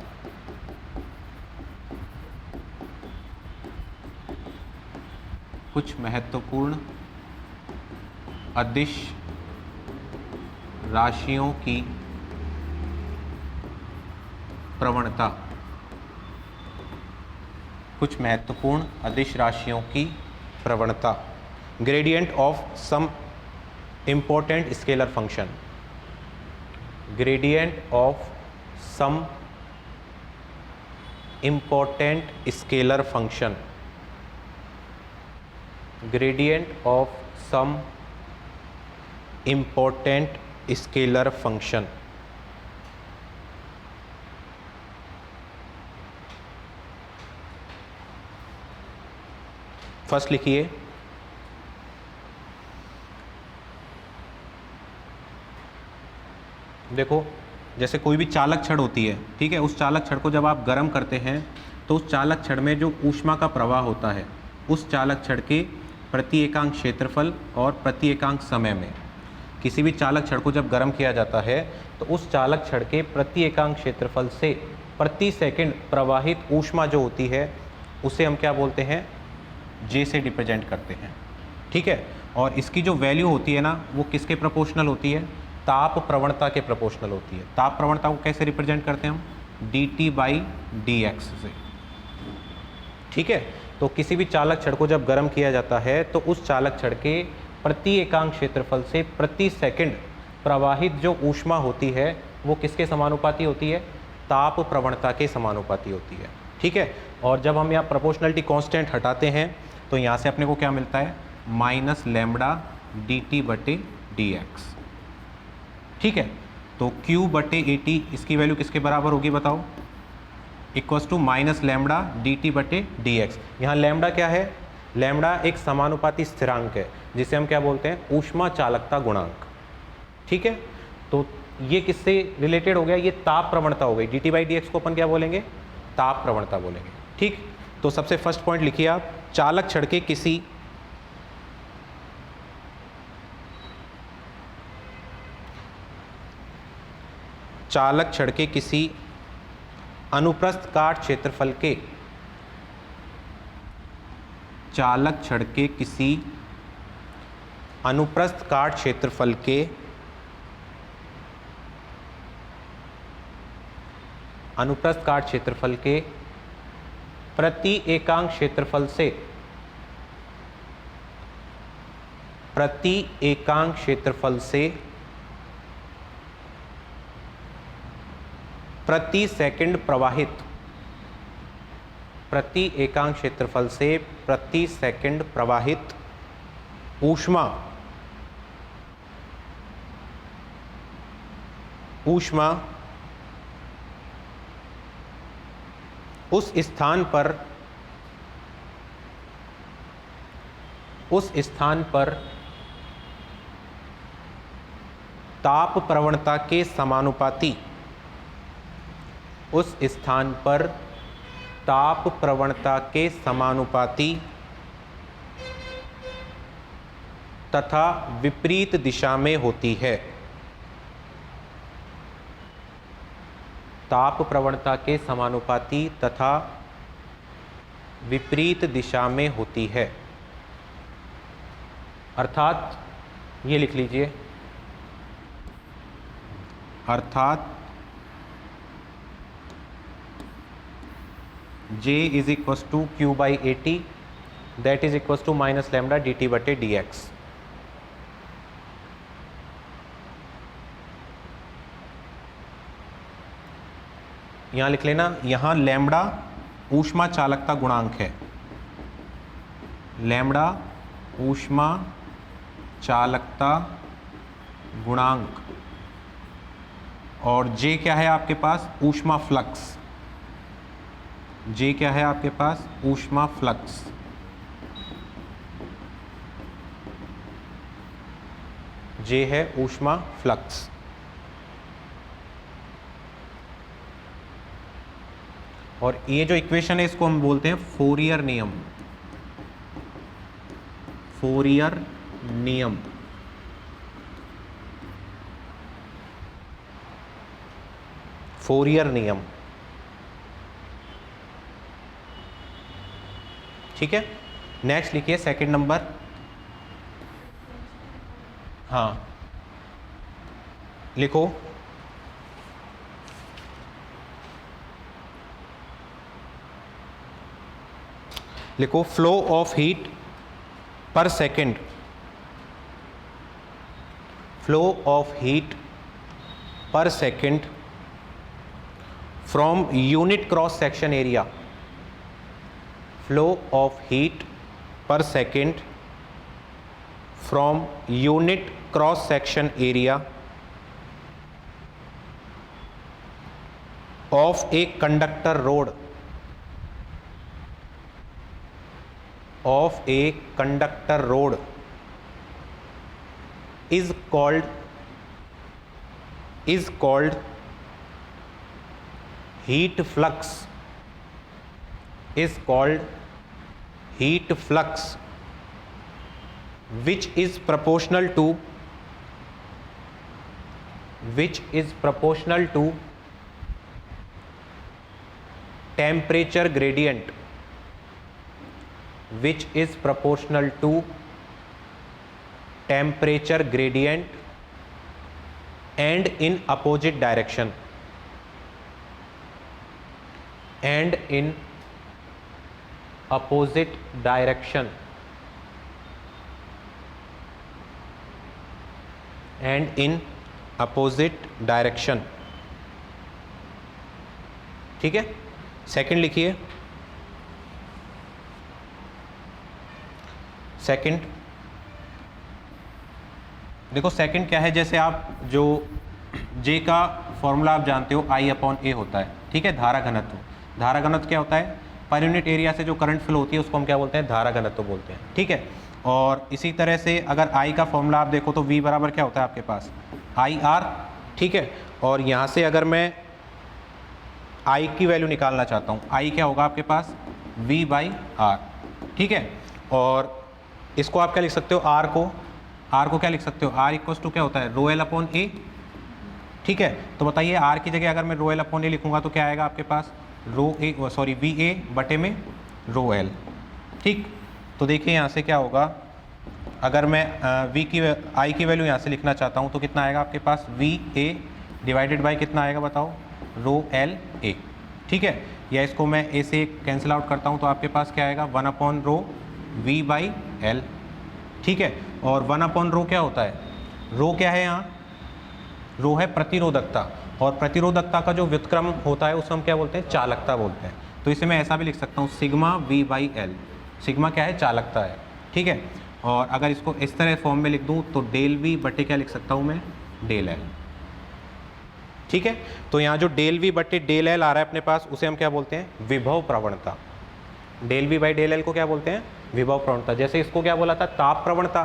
कुछ महत्वपूर्ण अदिश राशियों की प्रवणता। कुछ महत्वपूर्ण अदिश राशियों की प्रवणता। Gradient of some important scalar function. Gradient of some important scalar function. Gradient of some important scalar function। First लिखिए देखो, जैसे कोई भी चालक छड़ होती है, ठीक है, उस चालक छड़ को जब आप गर्म करते हैं तो उस चालक छड़ में जो ऊष्मा का प्रवाह होता है उस चालक छड़ के प्रति एकांक क्षेत्रफल और प्रति एकांक समय में, किसी भी चालक छड़ को जब गर्म किया जाता है तो उस चालक छड़ के प्रति एकांक क्षेत्रफल से प्रति सेकंड प्रवाहित ऊष्मा जो होती है उसे हम क्या बोलते हैं, J से रिप्रेजेंट करते हैं। ठीक है, और इसकी जो वैल्यू होती है ना वो किसके प्रोपोर्शनल होती है, ताप प्रवणता के प्रोपोर्शनल होती है। ताप प्रवणता को कैसे रिप्रेजेंट करते हैं हम, dt/dx से। ठीक है, तो किसी भी चालक छड़ को जब गर्म किया जाता है तो उस चालक छड़ के प्रति एकांक क्षेत्रफल से प्रति सेकंड प्रवाहित जो ऊष्मा होती है वो किसके समानुपाती होती है, ताप प्रवणता के समानुपाती होती है। ठीक है, और जब हम यहाँ प्रोपोर्शनलिटी कांस्टेंट हटाते हैं तो यहाँ से अपने को क्या मिलता है, -λ/dt/dx। ठीक है, तो Q/AT इसकी वैल्यू किसके बराबर होगी बताओ, इक्वल्स टू -λ/dt/dx। यहाँ लैम्बडा क्या है, लैम्बडा एक समानुपाती स्थिरांक है जिसे हम क्या बोलते हैं, ऊष्मा चालकता गुणांक। ठीक है, तो ये किससे रिलेटेड हो गया, ये ताप प्रवणता हो गई। dt/dx को अपन क्या बोलेंगे, ताप प्रवणता बोलेंगे। ठीक, तो सबसे फर्स्ट पॉइंट लिखिए आप, चालक छड़ के किसी चालक छड़ के किसी अनुप्रस्थ काट क्षेत्रफल के, चालक छड़ के किसी अनुप्रस्थ काट क्षेत्रफल के अनुप्रस्थ काट क्षेत्रफल के प्रति एकांक क्षेत्रफल से प्रति एकांक क्षेत्रफल से प्रति सेकंड प्रवाहित, प्रति एकांक क्षेत्रफल से प्रति सेकंड प्रवाहित ऊष्मा उस स्थान पर ताप प्रवणता के समानुपाती, उस स्थान पर ताप प्रवणता के समानुपाती तथा विपरीत दिशा में होती है। ताप प्रवणता के समानुपाती तथा विपरीत दिशा में होती है। अर्थात ये लिख लीजिए, अर्थात J is equals to Q/AT, that is equals to -λ/dt/dx। यहाँ लिख लेना, यहाँ लैम्बडा ऊष्मा चालकता गुणांक है, लैम्बडा ऊष्मा चालकता गुणांक, और J क्या है आपके पास, ऊष्मा फ्लक्स। J क्या है आपके पास, ऊष्मा फ्लक्स। J है ऊष्मा फ्लक्स। और ये जो इक्वेशन है इसको हम बोलते हैं फोरियर नियम, फोरियर नियम। फोरियर नियम, ठीक है। नेक्स्ट लिखिए सेकंड नंबर, हाँ लिखो, लिखो flow of heat per second, flow of heat per second from unit cross section area, flow of heat per second from unit cross section area of a conductor rod, of a conductor rod is called heat flux, is called heat flux, which is proportional to temperature gradient which is proportional to temperature gradient and in opposite direction and in opposite direction and in opposite direction। ठीक है, सेकंड लिखिए। सेकंड देखो, सेकंड क्या है, जैसे आप जो J का फॉर्मूला आप जानते हो I/A होता है, ठीक है, धारा घनत्व। धारा घनत्व क्या होता है, पर यूनिट एरिया से जो करंट फ्लो होती है उसको हम क्या बोलते हैं, धारा घनत्व बोलते हैं, ठीक है। और इसी तरह से अगर I का फॉर्मूला आप देखो तो V बराबर क्या होता है आपके पास, IR, ठीक है। और यहाँ से अगर मैं I की वैल्यू निकालना चाहता हूँ, I क्या होगा आपके पास, V/R, ठीक है। और इसको आप क्या लिख सकते हो, R को क्या लिख सकते हो, R इक्वल्स टू क्या होता है, ρL/A, ठीक है। तो बताइए R की जगह अगर मैं ρL/A लिखूंगा तो क्या आएगा आपके पास, VA बटे में ρL, ठीक। तो देखिए यहाँ से क्या होगा, अगर मैं I की वैल्यू यहाँ से लिखना चाहता हूँ तो कितना आएगा आपके पास, VA डिवाइडेड बाई कितना आएगा बताओ, ρLA, ठीक है। या इसको मैं A से कैंसिल आउट करता हूँ तो आपके पास क्या आएगा, 1/ρ V/L, ठीक है। और 1/ρ क्या होता है, रो क्या है यहाँ, रो है प्रतिरोधकता, और प्रतिरोधकता का जो व्युत्क्रम होता है उसको हम क्या बोलते हैं, चालकता बोलते हैं। तो इसे मैं ऐसा भी लिख सकता हूँ, सिग्मा V/L। सिग्मा क्या है, चालकता है, ठीक है। और अगर इसको इस तरह फॉर्म में लिख दूँ तो डेल V बटे क्या लिख सकता हूँ मैं, डेल L, ठीक है। तो यहाँ जो डेल V बटे डेल L आ रहा है अपने पास, उसे हम क्या बोलते हैं, विभव प्रवणता। Del V by del L को क्या बोलते हैं, विभव प्रवणता। जैसे इसको क्या बोला था, ताप प्रवणता,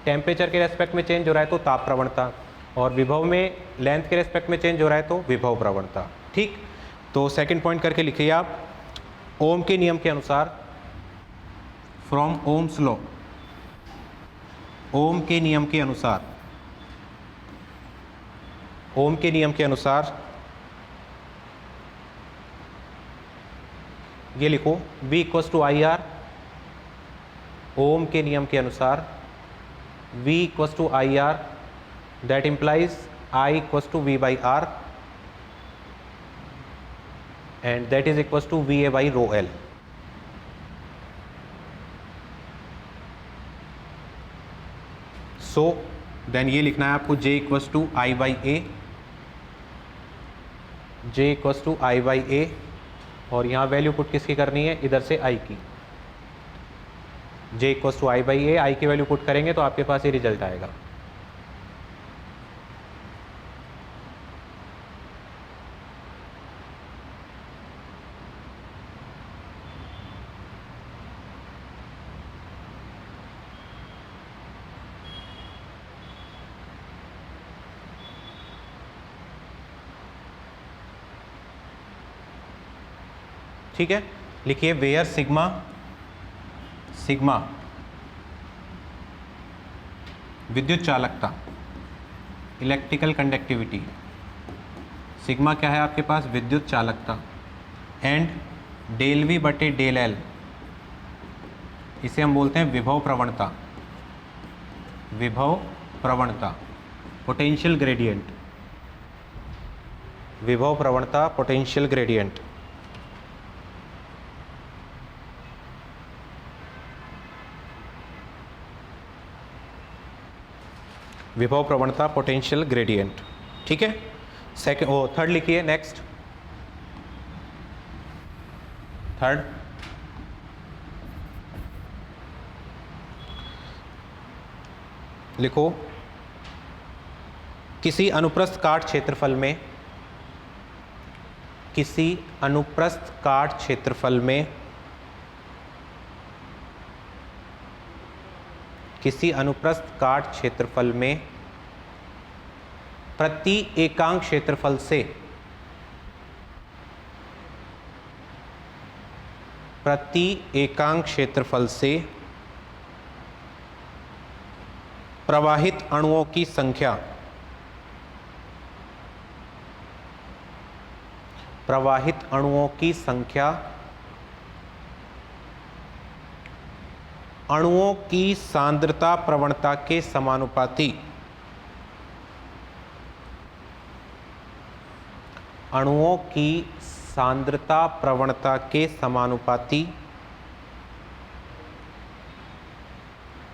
टेम्परेचर के रेस्पेक्ट में चेंज हो रहा है तो ताप प्रवणता, और विभव में लेंथ के रेस्पेक्ट में चेंज हो रहा है तो विभव प्रवणता, ठीक। तो सेकंड पॉइंट करके लिखिए आप, ओम के नियम के अनुसार, फ्रॉम ओम्स लॉ, ओम के नियम के अनुसार, ओम के नियम के अनुसार ये लिखो, V equals to IR। Ohm के नियम के अनुसार V equals to IR, that implies I equals to V/R and that is equals to VA/ρL। So then ये लिखना है आपको, J equals to I/A, J equals to I/A, और यहाँ वैल्यू पुट किसकी करनी है, इधर से I की। J equals to I/A, I की वैल्यू पुट करेंगे तो आपके पास ये रिजल्ट आएगा। ठीक है, लिखिए, वेयर सिग्मा विद्युत चालकता, इलेक्ट्रिकल कंडक्टिविटी, सिग्मा क्या है आपके पास, विद्युत चालकता, एंड डेल V बटे डेल L, इसे हम बोलते हैं विभव प्रवणता, विभव प्रवणता, पोटेंशियल ग्रेडियंट, विभव प्रवणता, पोटेंशियल ग्रेडियंट। विभव प्रवणता, पोटेंशियल ग्रेडियंट, ठीक है। सेकंड, थर्ड लिखिए, नेक्स्ट थर्ड, लिखो, किसी अनुप्रस्थ काट क्षेत्रफल में, किसी अनुप्रस्थ काट क्षेत्रफल में, किसी अनुप्रस्थ काट क्षेत्रफल में प्रति एकांक क्षेत्रफल से, प्रति एकांक क्षेत्रफल से प्रवाहित अणुओं की संख्या, प्रवाहित अणुओं की संख्या अणुओं की सांद्रता प्रवणता के समानुपाती। अणुओं की सांद्रता प्रवणता के समानुपाती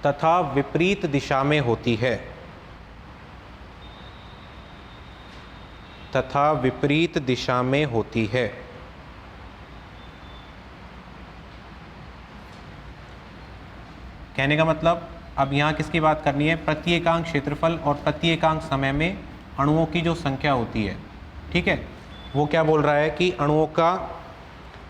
तथा विपरीत दिशा में होती है। तथा विपरीत दिशा में होती है। कहने का मतलब अब यहाँ किसकी बात करनी है? प्रति एकांक क्षेत्रफल और प्रति एकांक समय में अणुओं की जो संख्या होती है, ठीक है, वो क्या बोल रहा है कि अणुओं का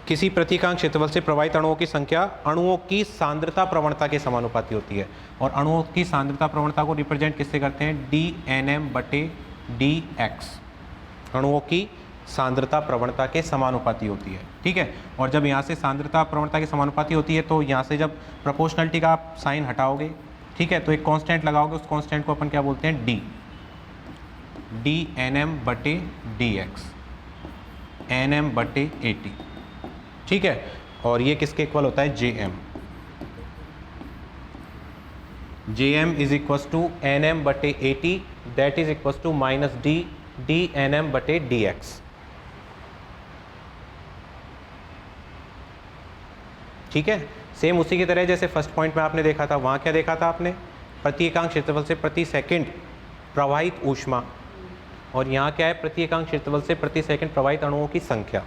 किसी प्रति एकांक क्षेत्रफल से प्रवाहित अणुओं की संख्या अणुओं की सांद्रता प्रवणता के समानुपाती होती है। और अणुओं की सांद्रता प्रवणता को रिप्रेजेंट किससे करते हैं? dNm/dx। अणुओं की सांद्रता प्रवणता के समानुपाती होती है, ठीक है। और जब यहाँ से सांद्रता प्रवणता के समानुपाती होती है तो यहाँ से जब प्रोपोर्शनलिटी का आप साइन हटाओगे, ठीक है, तो एक कांस्टेंट लगाओगे, उस कांस्टेंट को अपन क्या बोलते हैं? dNm/dx, Nm/AT, ठीक है। और ये किसके इक्वल होता है? Jm is equals to Nm/AT, that is equals to minus dNm/dx, ठीक है। सेम उसी की तरह जैसे फर्स्ट पॉइंट में आपने देखा था, वहाँ क्या देखा था आपने? प्रति एकांक क्षेत्रफल से प्रति सेकंड प्रवाहित ऊष्मा, और यहाँ क्या है? प्रति एकांक क्षेत्रफल से प्रति सेकंड प्रवाहित अणुओं की संख्या,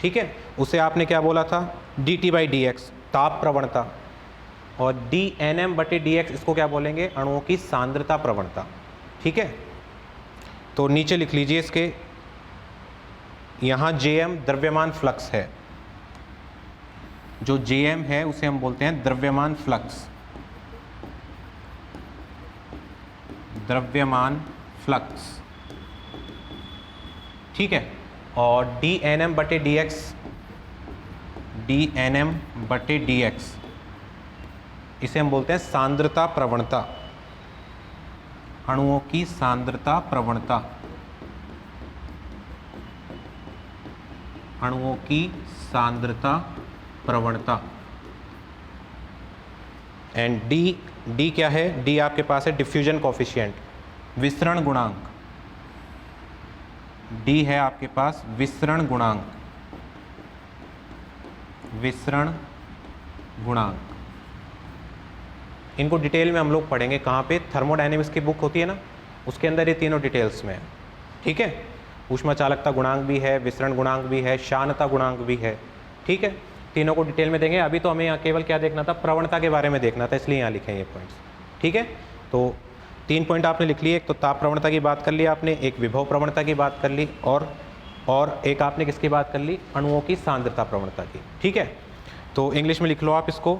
ठीक है। उसे आपने क्या बोला था? dT/dx, ताप प्रवणता, और dNm/dx इसको क्या बोलेंगे? अणुओं की सांद्रता प्रवणता, ठीक है। तो नीचे लिख लीजिए इसके, यहाँ Jm द्रव्यमान फ्लक्स है। जो Jm है उसे हम बोलते हैं द्रव्यमान फ्लक्स, द्रव्यमान फ्लक्स, ठीक है। और dNm/dx, dNm/dx इसे हम बोलते हैं सांद्रता प्रवणता, अणुओं की सांद्रता प्रवणता, अणुओं की सांद्रता प्रवणता। एंड डी क्या है? डी आपके पास है डिफ्यूजन कॉफिशिएंट, विसरण गुणांक। डी है आपके पास विसरण गुणांक, विसरण गुणांक। इनको डिटेल में हम लोग पढ़ेंगे कहाँ पे? थर्मोडायनेमिक्स की बुक होती है ना, उसके अंदर ये तीनों डिटेल्स में है, ठीक है। ऊष्मा चालकता गुणांक भी है, विसरण गुणांक भी है, शानता गुणांक भी है, ठीक है। तीनों को डिटेल में देंगे। अभी तो हमें यहाँ केवल क्या देखना था? प्रवणता के बारे में देखना था, इसलिए यहाँ लिखे हैं ये पॉइंट्स, ठीक है। तो 3 पॉइंट आपने लिख लिए। एक तो ताप प्रवणता की बात कर ली आपने, एक विभव प्रवणता की बात कर ली, और एक आपने किसकी बात कर ली? अणुओं की सांद्रता प्रवणता की, ठीक है। तो इंग्लिश में लिख लो आप इसको,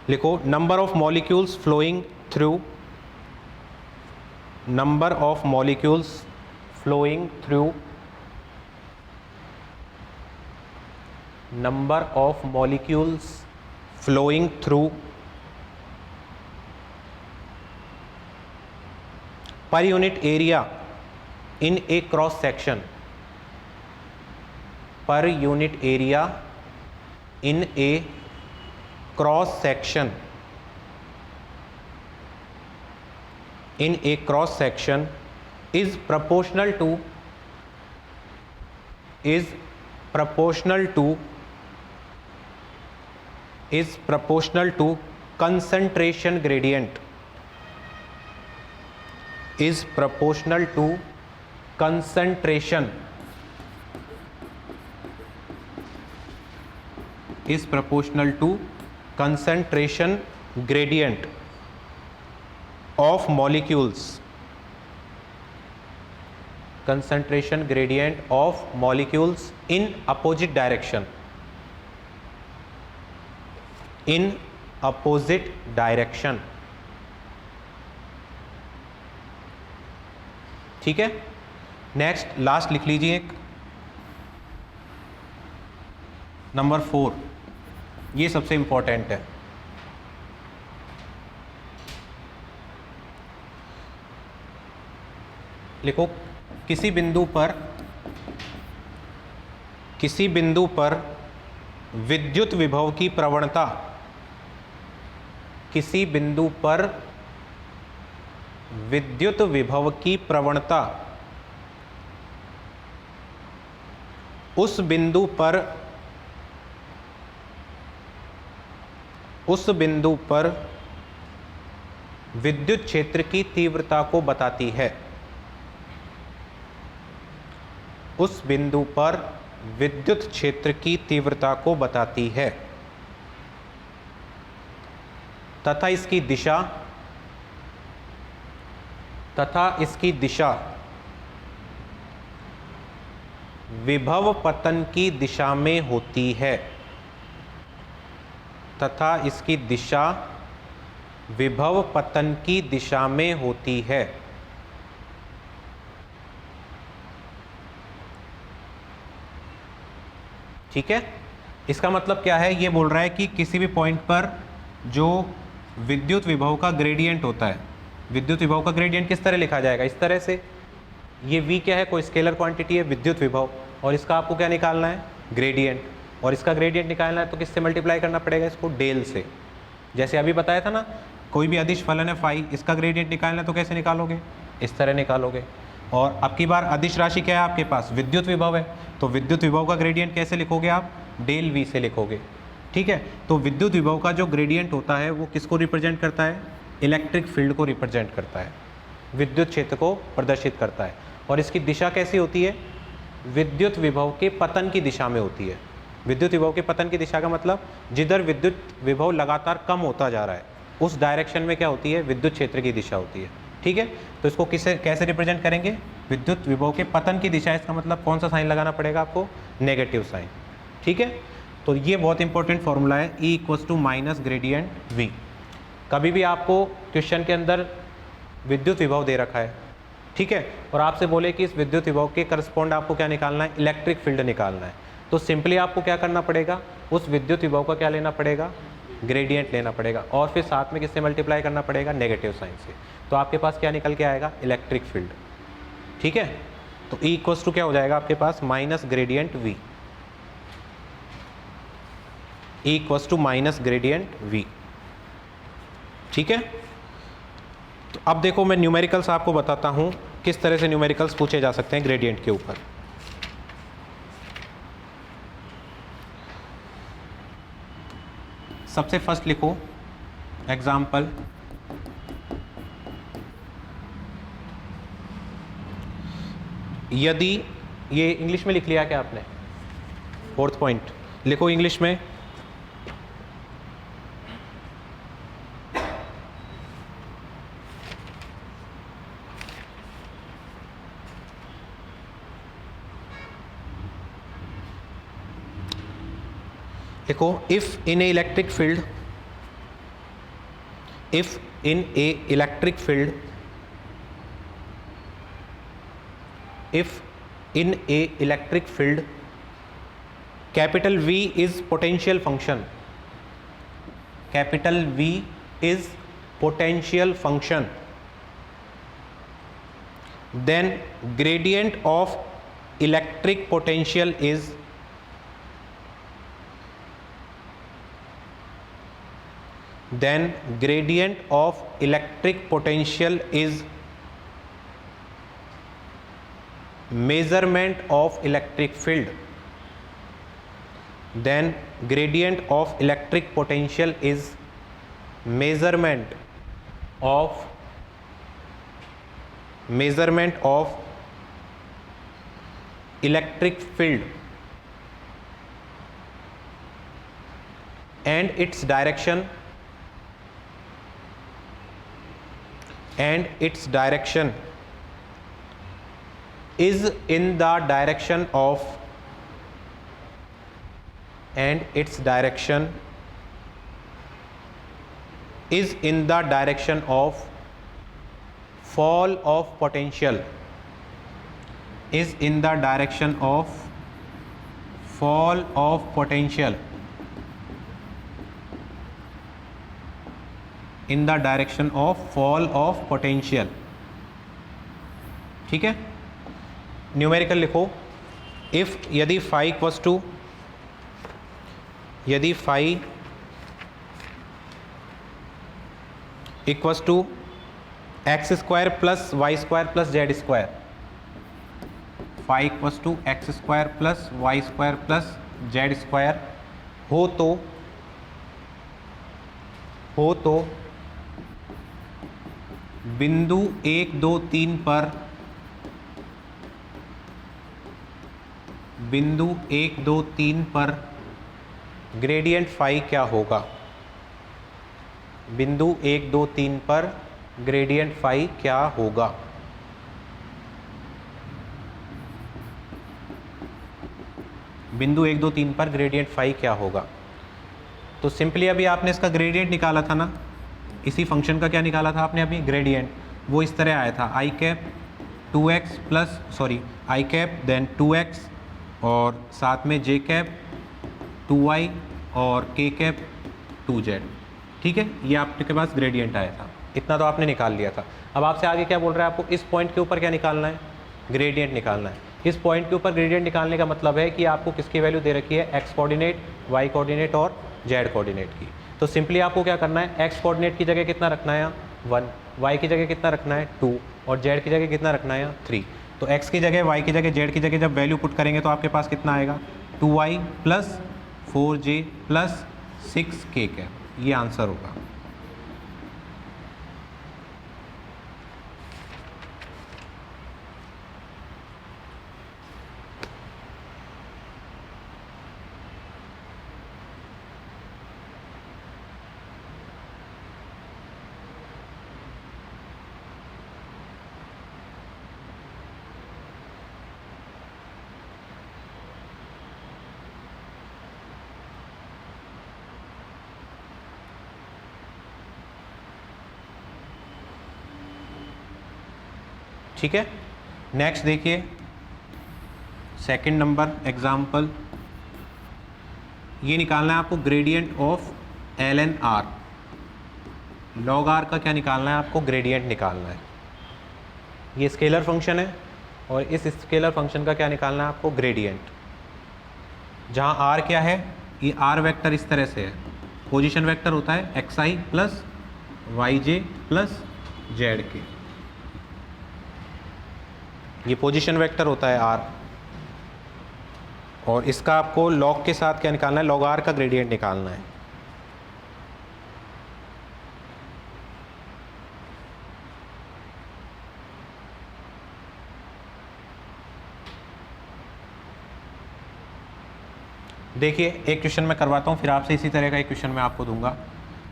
लिखो number of molecules flowing through, number of molecules flowing through, number of molecules flowing through per unit area in a cross section, per unit area in a cross section, in a cross section is proportional to, is proportional to, is proportional to concentration gradient, is proportional to concentration, is proportional to concentration gradient of molecules, concentration gradient of molecules in opposite direction, in opposite direction, ठीक है। नेक्स्ट लास्ट लिख लीजिए एक, नंबर 4, ये सबसे इंपॉर्टेंट है। लिखो किसी बिंदु पर विद्युत विभव की प्रवणता, किसी बिंदु पर विद्युत विभव की प्रवणता उस बिंदु पर विद्युत क्षेत्र की तीव्रता को बताती है। उस बिंदु पर विद्युत क्षेत्र की तीव्रता को बताती है तथा इसकी दिशा विभव पतन की दिशा में होती है, तथा इसकी दिशा विभव पतन की दिशा में होती है। ठीक है, इसका मतलब क्या है? ये बोल रहा है कि किसी भी पॉइंट पर जो विद्युत विभव का ग्रेडियंट होता है, विद्युत विभव का ग्रेडियंट किस तरह लिखा जाएगा? इस तरह से। ये V क्या है? कोई स्केलर क्वांटिटी है, विद्युत विभव, और इसका आपको क्या निकालना है? ग्रेडियंट। और इसका ग्रेडियंट निकालना है तो किससे मल्टीप्लाई करना पड़ेगा? इसको डेल से। जैसे अभी बताया था ना, कोई भी अदिश फलन है फाई, इसका ग्रेडियंट निकालना है तो कैसे निकालोगे? इस तरह निकालोगे। और अब की बार अदिश राशि क्या है आपके पास? विद्युत विभव है, तो विद्युत विभव का ग्रेडियंट कैसे लिखोगे आप? डेल V से लिखोगे। ठीक है, तो विद्युत विभव का जो ग्रेडियंट होता है वो किसको रिप्रेजेंट करता है? इलेक्ट्रिक फील्ड को रिप्रेजेंट करता है, विद्युत क्षेत्र को प्रदर्शित करता है। और इसकी दिशा कैसी होती है? विद्युत विभव के पतन की दिशा में होती है। विद्युत विभव के पतन की दिशा का मतलब जिधर विद्युत विभव लगातार कम होता जा रहा है उस डायरेक्शन में क्या होती है? विद्युत क्षेत्र की दिशा होती है। ठीक है, तो इसको कैसे रिप्रेजेंट करेंगे? विद्युत विभव के पतन की दिशा। इसका मतलब कौन सा साइन लगाना पड़ेगा आपको? Negative sign. ठीक है, तो ये बहुत इंपॉर्टेंट फॉर्मूला है, E = माइनस ग्रेडियंट V। कभी भी आपको क्वेश्चन के अंदर विद्युत विभव दे रखा है, ठीक है, और आपसे बोले कि इस विद्युत विभव के करस्पॉन्ड आपको क्या निकालना है? इलेक्ट्रिक फील्ड निकालना है, तो सिंपली आपको क्या करना पड़ेगा? उस विद्युत विभव का क्या लेना पड़ेगा? ग्रेडियंट लेना पड़ेगा, और फिर साथ में किससे मल्टीप्लाई करना पड़ेगा? नेगेटिव साइन से। तो आपके पास क्या निकल के आएगा? Electric field. ठीक है, तो E = क्या हो जाएगा आपके पास? Minus gradient V। E = minus gradient V। ठीक है, तो अब देखो मैं न्यूमेरिकल्स आपको बताता हूं किस तरह से न्यूमेरिकल्स पूछे जा सकते हैं ग्रेडियंट के ऊपर। सबसे फर्स्ट लिखो एग्जाम्पल, यदि, ये इंग्लिश में लिख लिया क्या आपने? 4th पॉइंट लिखो इंग्लिश में। देखो, if in A electric field, if in a electric field, if in a electric field capital V is potential function, capital V is potential function, then gradient of electric potential is measurement of electric field. Then gradient of electric potential is measurement of electric field and its direction is in the direction of fall of potential, is in the direction of fall of potential, in the direction of fall of potential. ठीक है, न्यूमेरिकल लिखो, इफ यदि फाई इक्वस टू, यदि phi equals to x square plus Y square plus Z square, phi equals to x square plus Y square plus Z square हो तो बिंदु 1 2 3 पर, बिंदु 1 2 3 पर ग्रेडियंट फाई क्या होगा? बिंदु 1 2 3 पर ग्रेडियंट फाई क्या होगा? बिंदु 1 2 3 पर ग्रेडियंट फाई क्या होगा? तो सिंपली अभी आपने इसका ग्रेडियंट निकाला था ना, इसी फंक्शन का क्या निकाला था आपने अभी? ग्रेडियंट। वो इस तरह आया था आई कैप 2x प्लस आई कैप देन 2x और साथ में जे कैप 2y और के कैप 2z। ठीक है, ये आपके पास ग्रेडियंट आया था, इतना तो आपने निकाल लिया था। अब आपसे आगे क्या बोल रहा है, आपको इस पॉइंट के ऊपर क्या निकालना है? ग्रेडियंट निकालना है। इस पॉइंट के ऊपर ग्रेडियंट निकालने का मतलब है कि आपको किसकी वैल्यू दे रखी है? एक्स कोऑर्डिनेट, वाई कोऑर्डिनेट और जेड कोऑर्डिनेट की। तो सिंपली आपको क्या करना है, एक्स कोऑर्डिनेट की जगह कितना रखना है यहाँ 1, वाई की जगह कितना रखना है 2 और जेड की जगह कितना रखना है यहाँ 3। तो एक्स की जगह, वाई की जगह, जेड की जगह जब वैल्यू पुट करेंगे तो आपके पास कितना आएगा? 2y plus 4j plus 6k का, ये आंसर होगा। ठीक है, नेक्स्ट देखिए सेकंड नंबर एग्जाम्पल, ये निकालना है आपको gradient of ln r। Log r का क्या निकालना है आपको? ग्रेडियंट निकालना है। ये स्केलर फंक्शन है और इस स्केलर फंक्शन का क्या निकालना है आपको? ग्रेडियंट। जहाँ r क्या है, ये r वेक्टर इस तरह से है, पोजीशन वेक्टर होता है xi plus yj plus zk, ये पोजीशन वेक्टर होता है r। और इसका आपको लॉग के साथ क्या निकालना है? लॉग r का ग्रेडियंट निकालना है। देखिए एक क्वेश्चन मैं करवाता हूँ, फिर आपसे इसी तरह का एक क्वेश्चन मैं आपको दूंगा।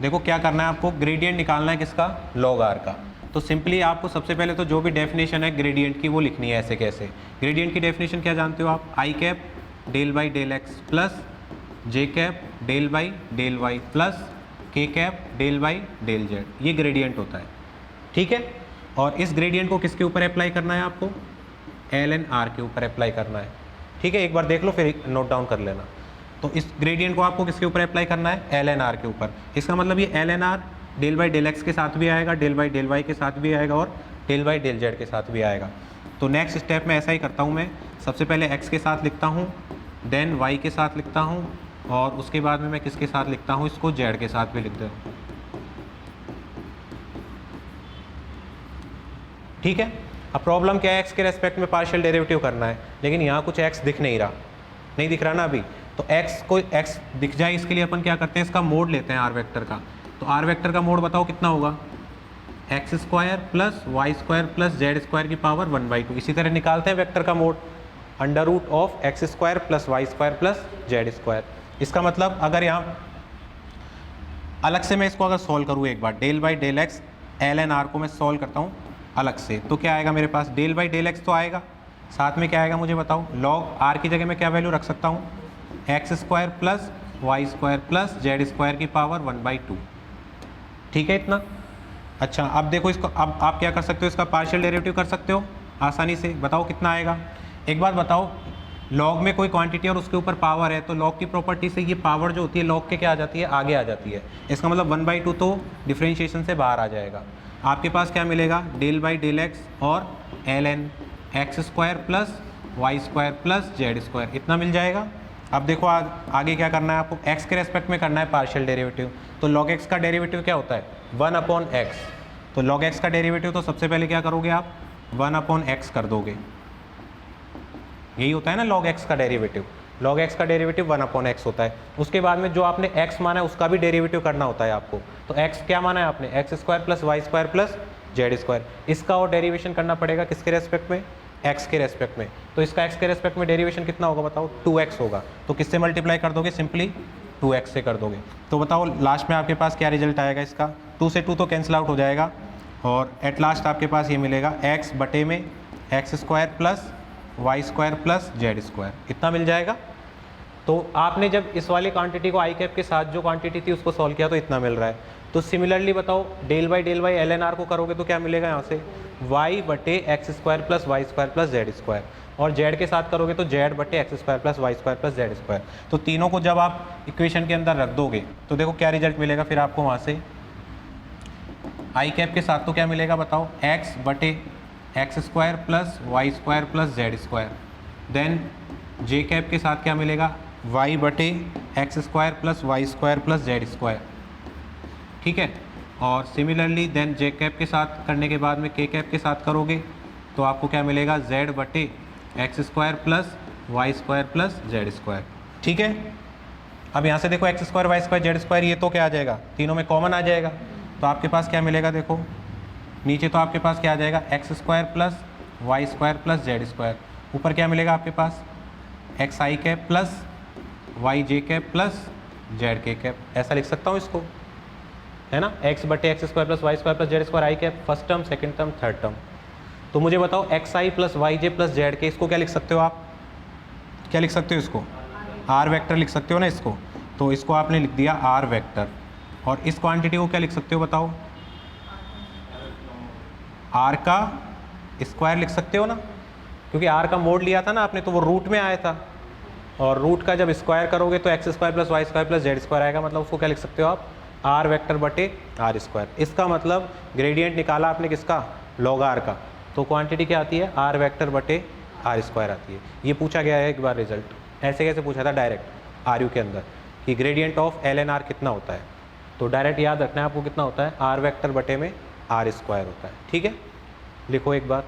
देखो क्या करना है आपको, ग्रेडियंट निकालना है किसका? लॉग r का। तो सिंपली आपको सबसे पहले तो जो भी डेफिनेशन है ग्रेडियंट की वो लिखनी है। ऐसे कैसे? ग्रेडियंट की डेफिनेशन क्या जानते हो आप? I cap del by del X plus J cap del by del Y plus के cap del by del Z, ये ग्रेडियंट होता है। ठीक है, और इस ग्रेडियंट को किसके ऊपर अप्लाई करना है आपको? ln r के ऊपर अप्लाई करना है। ठीक है, एक बार देख लो फिर नोट डाउन कर लेना। तो इस ग्रेडियंट को आपको किसके ऊपर अप्लाई करना है? ln r के ऊपर। इसका मतलब ये ln r del by del x के साथ भी आएगा, डेल बाई डेल वाई के साथ भी आएगा और डेल बाई डेल जेड के साथ भी आएगा। तो नेक्स्ट स्टेप में ऐसा ही करता हूँ मैं, सबसे पहले x के साथ लिखता हूँ, देन y के साथ लिखता हूँ और उसके बाद में मैं किसके साथ लिखता हूँ? इसको z के साथ भी लिख देता हूँ। ठीक है, अब प्रॉब्लम क्या है? x के रेस्पेक्ट में पार्शियल डेरिवेटिव करना है, लेकिन यहाँ कुछ x दिख नहीं रहा, नहीं दिख रहा ना अभी। तो x को x दिख जाए इसके लिए अपन क्या करते हैं? इसका मोड लेते हैं r वेक्टर का। तो r वेक्टर का मोड बताओ कितना होगा? X square plus Y square plus Z square की पावर 1/2। इसी तरह निकालते हैं वेक्टर का mod, under root of x square plus Y square plus Z square. इसका मतलब अगर यहाँ अलग से मैं इसको अगर सॉल्व करूँ एक बार, del by del X ln r को मैं सॉल्व करता हूँ अलग से, तो क्या आएगा मेरे पास? डेल बाई डेल एक्स तो आएगा, साथ में क्या आएगा मुझे बताओ? लॉग r की जगह मैं क्या वैल्यू रख सकता हूँ? X square plus Y square plus Z square की पावर 1/2। ठीक है इतना। अच्छा अब देखो इसको, अब आप क्या कर सकते हो? इसका पार्शियल डेरिवेटिव कर सकते हो आसानी से। बताओ कितना आएगा? एक बात बताओ, लॉग में कोई क्वांटिटी और उसके ऊपर पावर है तो लॉग की प्रॉपर्टी से ये पावर जो होती है लॉग के क्या आ जाती है? आगे आ जाती है। इसका मतलब 1/2 तो डिफरेंशिएशन से बाहर आ जाएगा। आपके पास क्या मिलेगा? डेल बाई डेल एक्स और ln x square plus Y square plus Z square, इतना मिल जाएगा। अब देखो आगे क्या करना है आपको, x के रेस्पेक्ट में करना है पार्शियल डेरिवेटिव। तो log x का डेरिवेटिव क्या होता है 1/x। तो log x का डेरिवेटिव तो सबसे पहले क्या करोगे आप 1/x कर दोगे, यही होता है ना log x का डेरिवेटिव। log x का डेरिवेटिव 1/x होता है। उसके बाद में जो आपने x माना है उसका भी डेरिवेटिव करना होता है आपको। तो x क्या माना है आपने, x square plus Y square plus Z square. इसका और डेरिवेशन करना पड़ेगा किसके रेस्पेक्ट में, x के रेस्पेक्ट में। तो इसका x के रेस्पेक्ट में डेरिवेशन कितना होगा बताओ, 2x होगा। तो किससे मल्टीप्लाई कर दोगे, सिंपली 2x से कर दोगे। तो बताओ लास्ट में आपके पास क्या रिजल्ट आएगा इसका, 2 से 2 तो कैंसिल आउट हो जाएगा और एट लास्ट आपके पास ये मिलेगा x बटे में x square plus Y square plus Z square, इतना मिल जाएगा। तो आपने जब इस वाली क्वांटिटी को आई कैप के साथ जो क्वांटिटी थी उसको सॉल्व किया तो इतना मिल रहा है। तो सिमिलरली बताओ डेल बाई ln r को करोगे तो क्या मिलेगा यहाँ से, y बटे x square plus Y square plus Z square, और z के साथ करोगे तो z बटे x square plus Y square plus Z square. तो तीनों को जब आप इक्वेशन के अंदर रख दोगे तो देखो क्या रिजल्ट मिलेगा फिर आपको वहाँ से, आई कैप के साथ तो क्या मिलेगा बताओ, x बटे x square plus Y square plus Z square. Then J cap के साथ क्या मिलेगा, y बटे x square plus Y square plus Z square, ठीक है। और सिमिलरली देन जे कैप के साथ करने के बाद में के कैप के साथ करोगे तो आपको क्या मिलेगा, z बटे x square plus Y square plus Z square, ठीक है। अब यहाँ से देखो x square y square z square ये तो क्या आ जाएगा, तीनों में कॉमन आ जाएगा। तो आपके पास क्या मिलेगा, देखो नीचे तो आपके पास क्या आ जाएगा, X square plus Y square plus Z square, ऊपर क्या मिलेगा आपके पास, एक्स आई कैप प्लस वाई जे कैप प्लस जेड के कैप, ऐसा लिख सकता हूँ इसको, है ना। एक्स बटे x square plus Y square plus Z square I cap, first term second term third term. तो मुझे बताओ X I plus Y J plus Z K, इसको क्या लिख सकते हो आप, क्या लिख सकते हो इसको, आर वेक्टर लिख सकते हो ना इसको। तो इसको आपने लिख दिया आर वेक्टर, और इस क्वांटिटी को क्या लिख सकते हो बताओ, आर का स्क्वायर लिख सकते हो ना, क्योंकि आर का मोड लिया था ना आपने तो वो रूट में आया था, और रूट का जब स्क्वायर करोगे तो x square plus Y square plus Z square आएगा, मतलब उसको क्या लिख सकते हो आप, आर वेक्टर बटे आर स्क्वायर। इसका मतलब ग्रेडियंट निकाला आपने किसका, लॉग आर का, तो क्वांटिटी क्या आती है, आर वेक्टर बटे आर स्क्वायर आती है। ये पूछा गया है एक बार रिजल्ट, ऐसे कैसे पूछा था डायरेक्ट आर यू के अंदर कि ग्रेडियंट ऑफ ln r कितना होता है, तो डायरेक्ट याद रखना है आपको कितना होता है, आर वेक्टर बटे में आर स्क्वायर होता है, ठीक है। लिखो एक बार,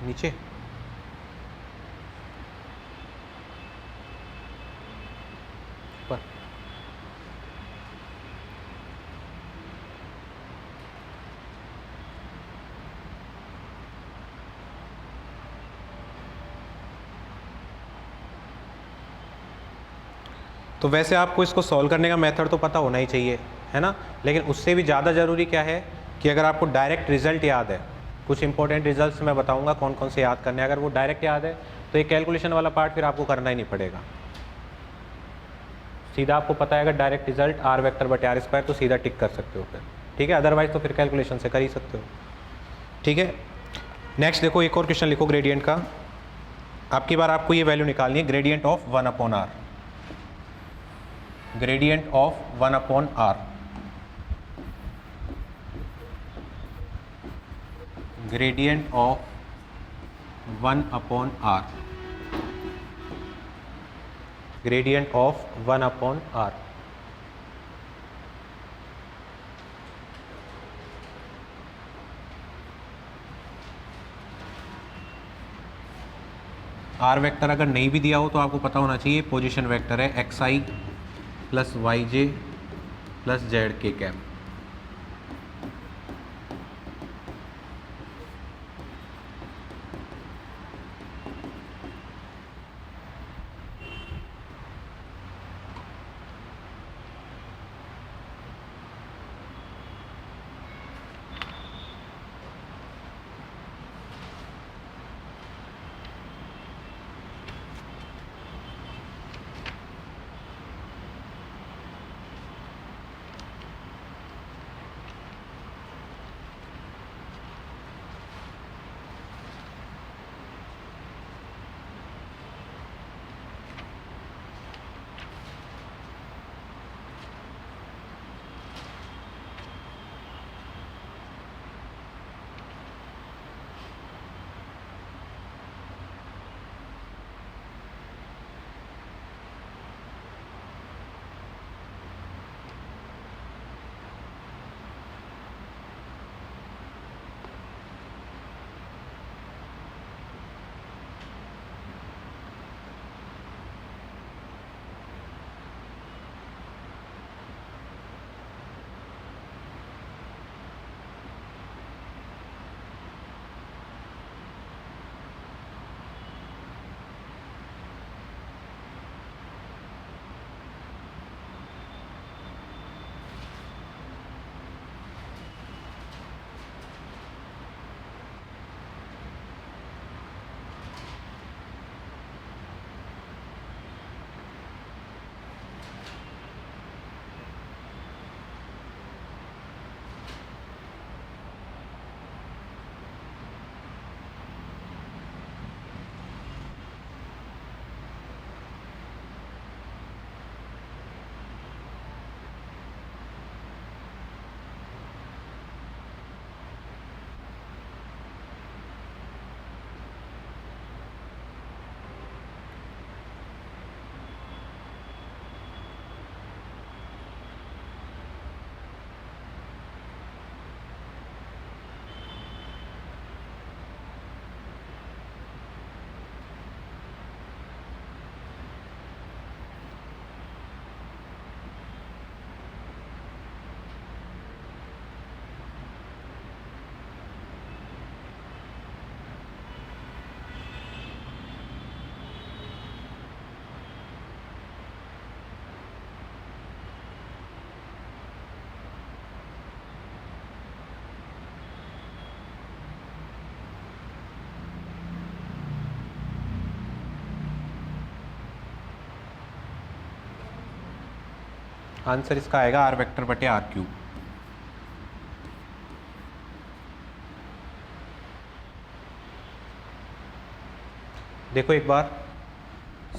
नीचे ऊपर तो वैसे आपको इसको सॉल्व करने का मेथड तो पता होना ही चाहिए, है ना, लेकिन उससे भी ज़्यादा ज़रूरी क्या है कि अगर आपको डायरेक्ट रिजल्ट याद है, कुछ इंपॉर्टेंट रिजल्ट्स मैं बताऊंगा कौन कौन से याद करने हैं, अगर वो डायरेक्ट याद है तो ये कैलकुलेशन वाला पार्ट फिर आपको करना ही नहीं पड़ेगा। सीधा आपको पता है अगर डायरेक्ट रिजल्ट आर वेक्टर बटे आर स्क्वायर तो सीधा टिक कर सकते हो फिर, ठीक है, अदरवाइज तो फिर कैलकुलेशन से कर ही सकते हो, ठीक है। नेक्स्ट देखो एक और क्वेश्चन लिखो ग्रेडियंट का। आपकी बार आपको ये वैल्यू निकालनी है, gradient of 1/r, gradient of 1/r, gradient of 1/r, gradient of 1/r। R vector अगर नहीं भी दिया हो तो आपको पता होना चाहिए पोजीशन वेक्टर है xi plus yj plus Z के कैप। आंसर इसका आएगा आर वेक्टर बटे आर क्यूब। देखो एक बार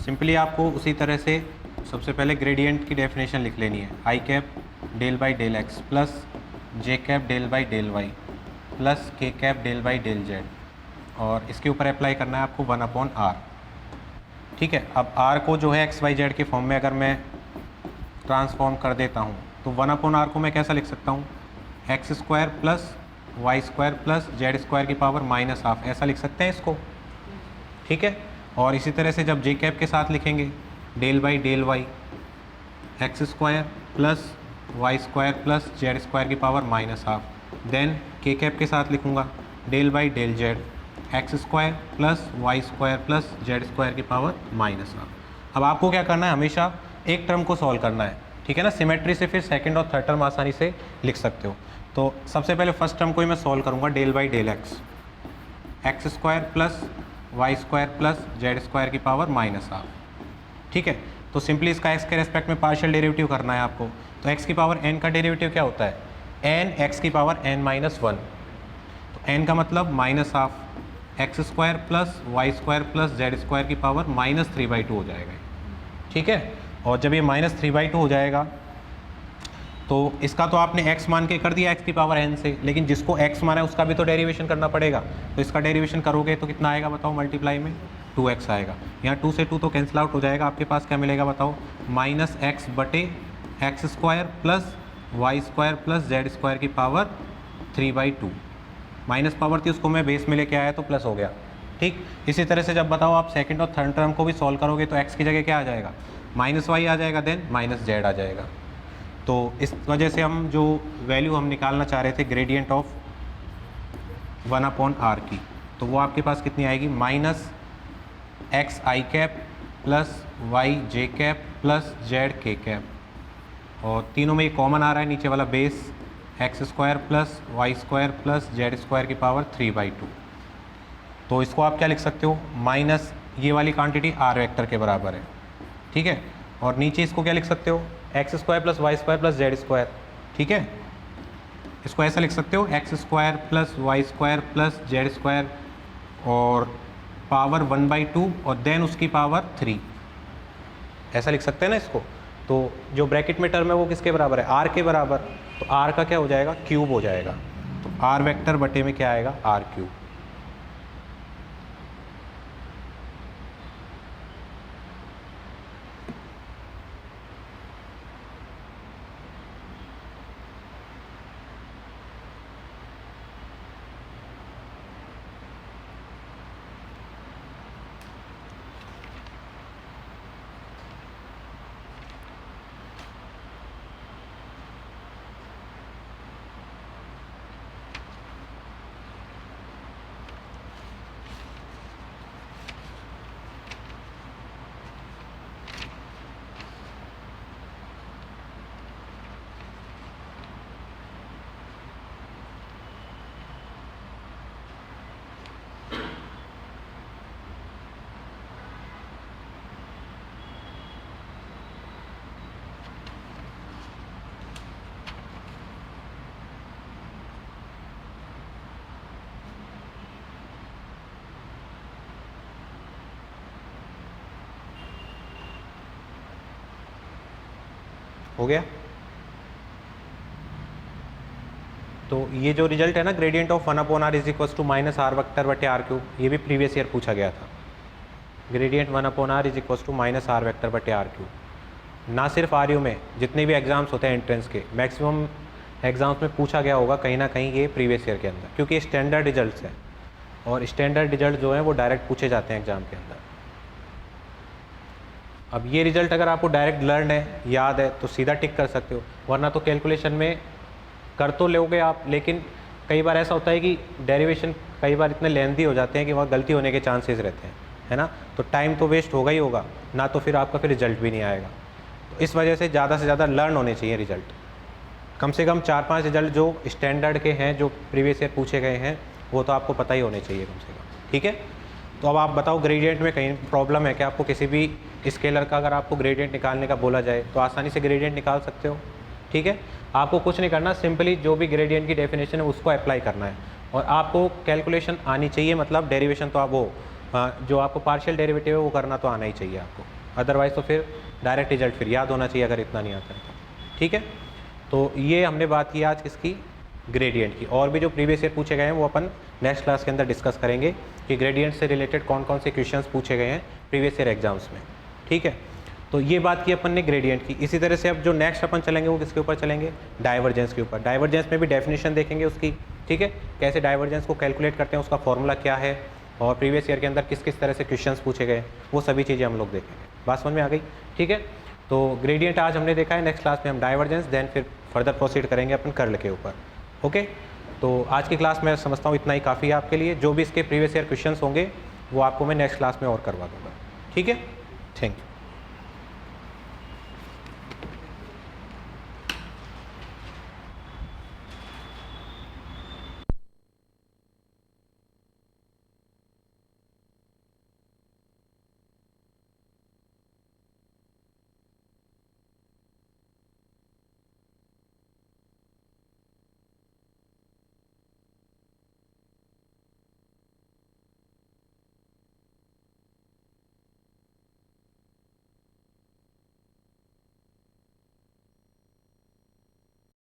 सिंपली आपको उसी तरह से सबसे पहले ग्रेडियंट की डेफिनेशन लिख लेनी है, I cap del by del X plus J cap del by del Y plus के cap del by del Z, और इसके ऊपर अप्लाई करना है आपको 1/r। ठीक है, अब r को जो है एक्स वाई जेड के फॉर्म में अगर मैं ट्रांसफॉर्म कर देता हूँ तो 1/r को मैं कैसा लिख सकता हूँ, x square plus Y square plus Z square की पावर -12, ऐसा लिख सकते हैं इसको। ठीक है, और इसी तरह से जब जे कैप के साथ लिखेंगे del by del y x square plus Y square plus Z square की पावर -12, देन के कैप के साथ लिखूँगा del by del z x square plus Y square plus Z square की पावर -12। अब आपको क्या करना है, हमेशा एक टर्म को सॉल्व करना है, ठीक है ना। सिमेट्री से फिर सेकंड और थर्ड टर्म आसानी से लिख सकते हो। तो सबसे पहले फर्स्ट टर्म को ही मैं सॉल्व करूँगा, del by del x, x square plus Y square plus Z square की पावर माइनस हाफ, ठीक है। तो सिंपली इसका एक्स के रेस्पेक्ट में पार्शियल डेरिवेटिव करना है आपको। तो एक्स की पावर एन का डेरिवेटिव क्या होता है, एन एक्स की पावर एन माइनस वन। तो एन का मतलब minus half x square plus Y square plus Z square की पावर -3/2 हो जाएगा, ठीक है। और जब ये -3/2 हो जाएगा तो इसका तो आपने x मान के कर दिया x की पावर n से, लेकिन जिसको x माना है उसका भी तो डेरिवेशन करना पड़ेगा। तो इसका डेरिवेशन करोगे तो कितना आएगा बताओ, मल्टीप्लाई में 2x आएगा। यहाँ 2 से 2 तो कैंसिल आउट हो जाएगा, आपके पास क्या मिलेगा बताओ, -x बटे x square plus Y square plus Z square की पावर 3/2। माइनस पावर थी उसको मैं बेस में लेके आया तो प्लस हो गया, ठीक। इसी तरह से जब बताओ आप सेकंड और थर्ड टर्म को भी सॉल्व करोगे तो x की जगह क्या आ जाएगा, -y आ जाएगा, देन -z आ जाएगा। तो इस वजह से हम जो वैल्यू हम निकालना चाह रहे थे ग्रेडियंट ऑफ 1/r की, तो वो आपके पास कितनी आएगी, -xi cap plus yj cap plus zk cap. और तीनों में ये कॉमन आ रहा है, नीचे वाला base x square plus Y square plus Z square की पावर 3/2। तो इसको आप क्या लिख सकते हो, माइनस ये वाली क्वांटिटी आर वेक्टर के बराबर है, ठीक है। और नीचे इसको क्या लिख सकते हो, x square plus Y square plus Z square, ठीक है। इसको ऐसा लिख सकते हो, x square plus Y square plus Z square और पावर 1/2 और देन उसकी पावर 3, ऐसा लिख सकते हैं ना इसको। तो जो ब्रैकेट में टर्म है वो किसके बराबर है, आर के बराबर। तो आर का क्या हो जाएगा, क्यूब हो जाएगा। तो आर वेक्टर बटे में क्या आएगा, आर क्यूब। हो गया। तो ये जो रिजल्ट है ना, gradient of 1/r is equal to -r vector बटे r क्यूब, ये भी प्रीवियस ईयर पूछा गया था। Gradient 1/r is equal to -r vector बटे r क्यूब। ना सिर्फ आर यू में, जितने भी एग्जाम्स होते हैं एंट्रेंस के, मैक्सिमम एग्जाम्स में पूछा गया होगा कहीं ना कहीं ये प्रीवियस ईयर के अंदर, क्योंकि स्टैंडर्ड रिजल्ट्स हैं और स्टैंडर्ड रिजल्ट जो हैं वो डायरेक्ट पूछे जाते हैं एग्जाम के अंदर। अब ये रिजल्ट अगर आपको डायरेक्ट लर्न है, याद है, तो सीधा टिक कर सकते हो, वरना तो कैलकुलेशन में कर तो लोगे आप, लेकिन कई बार ऐसा होता है कि डेरिवेशन कई बार इतने लेंथी हो जाते हैं कि वहाँ गलती होने के चांसेस रहते हैं, है ना। तो टाइम तो वेस्ट होगा ही होगा ना, तो फिर आपका फिर रिजल्ट भी नहीं आएगा। तो इस वजह से ज़्यादा से ज़्यादा लर्न होने चाहिए रिजल्ट। कम से कम 4-5 रिजल्ट जो स्टैंडर्ड के हैं, जो प्रीवियस ईयर पूछे गए हैं, वो तो आपको पता ही होने चाहिए कम से कम, ठीक है। तो अब आप बताओ, ग्रेडियंट में कहीं प्रॉब्लम है कि आपको किसी भी स्केलर का अगर आपको ग्रेडियंट निकालने का बोला जाए तो आसानी से ग्रेडियंट निकाल सकते हो, ठीक है। आपको कुछ नहीं करना, सिंपली जो भी ग्रेडियंट की डेफिनेशन है उसको अप्लाई करना है और आपको कैलकुलेशन आनी चाहिए, मतलब डेरिवेशन तो आप वो जो आपको पार्शियल डेरिवेटिव है वो करना तो आना ही चाहिए आपको, अदरवाइज़ तो फिर डायरेक्ट रिजल्ट फिर याद होना चाहिए अगर इतना नहीं आता है तो, ठीक है। तो ये हमने बात की आज किसकी, ग्रेडियंट की। और भी जो प्रीवियस ईयर पूछे गए हैं वो अपन नेक्स्ट क्लास के अंदर डिस्कस करेंगे कि ग्रेडियंट से रिलेटेड कौन कौन से क्वेश्चंस पूछे गए हैं प्रीवियस ईयर एग्जाम्स में, ठीक है। तो ये बात की अपन ने ग्रेडियंट की। इसी तरह से अब जो नेक्स्ट अपन चलेंगे वो किसके ऊपर चलेंगे, डाइवर्जेंस के ऊपर। डाइवर्जेंस में भी डेफिनेशन देखेंगे उसकी, ठीक है, कैसे डाइवर्जेंस को कैलकुलेट करते हैं, उसका फॉर्मूला क्या है और प्रीवियस ईयर के अंदर किस किस तरह से क्वेश्चंस पूछे गए, वो सभी चीज़ें हम लोग देखेंगे। बात समझ में आ गई, ठीक है। तो ग्रेडियंट आज हमने देखा है, नेक्स्ट क्लास में हम डाइवर्जेंस, देन फिर फर्दर प्रोसीड करेंगे अपन कर्ल के ऊपर, ओके। तो आज की क्लास में समझता हूँ इतना ही काफ़ी है आपके लिए। जो भी इसके प्रीवियस ईयर क्वेश्चंस होंगे वो आपको मैं नेक्स्ट क्लास में और करवा दूँगा, ठीक है। Thank you.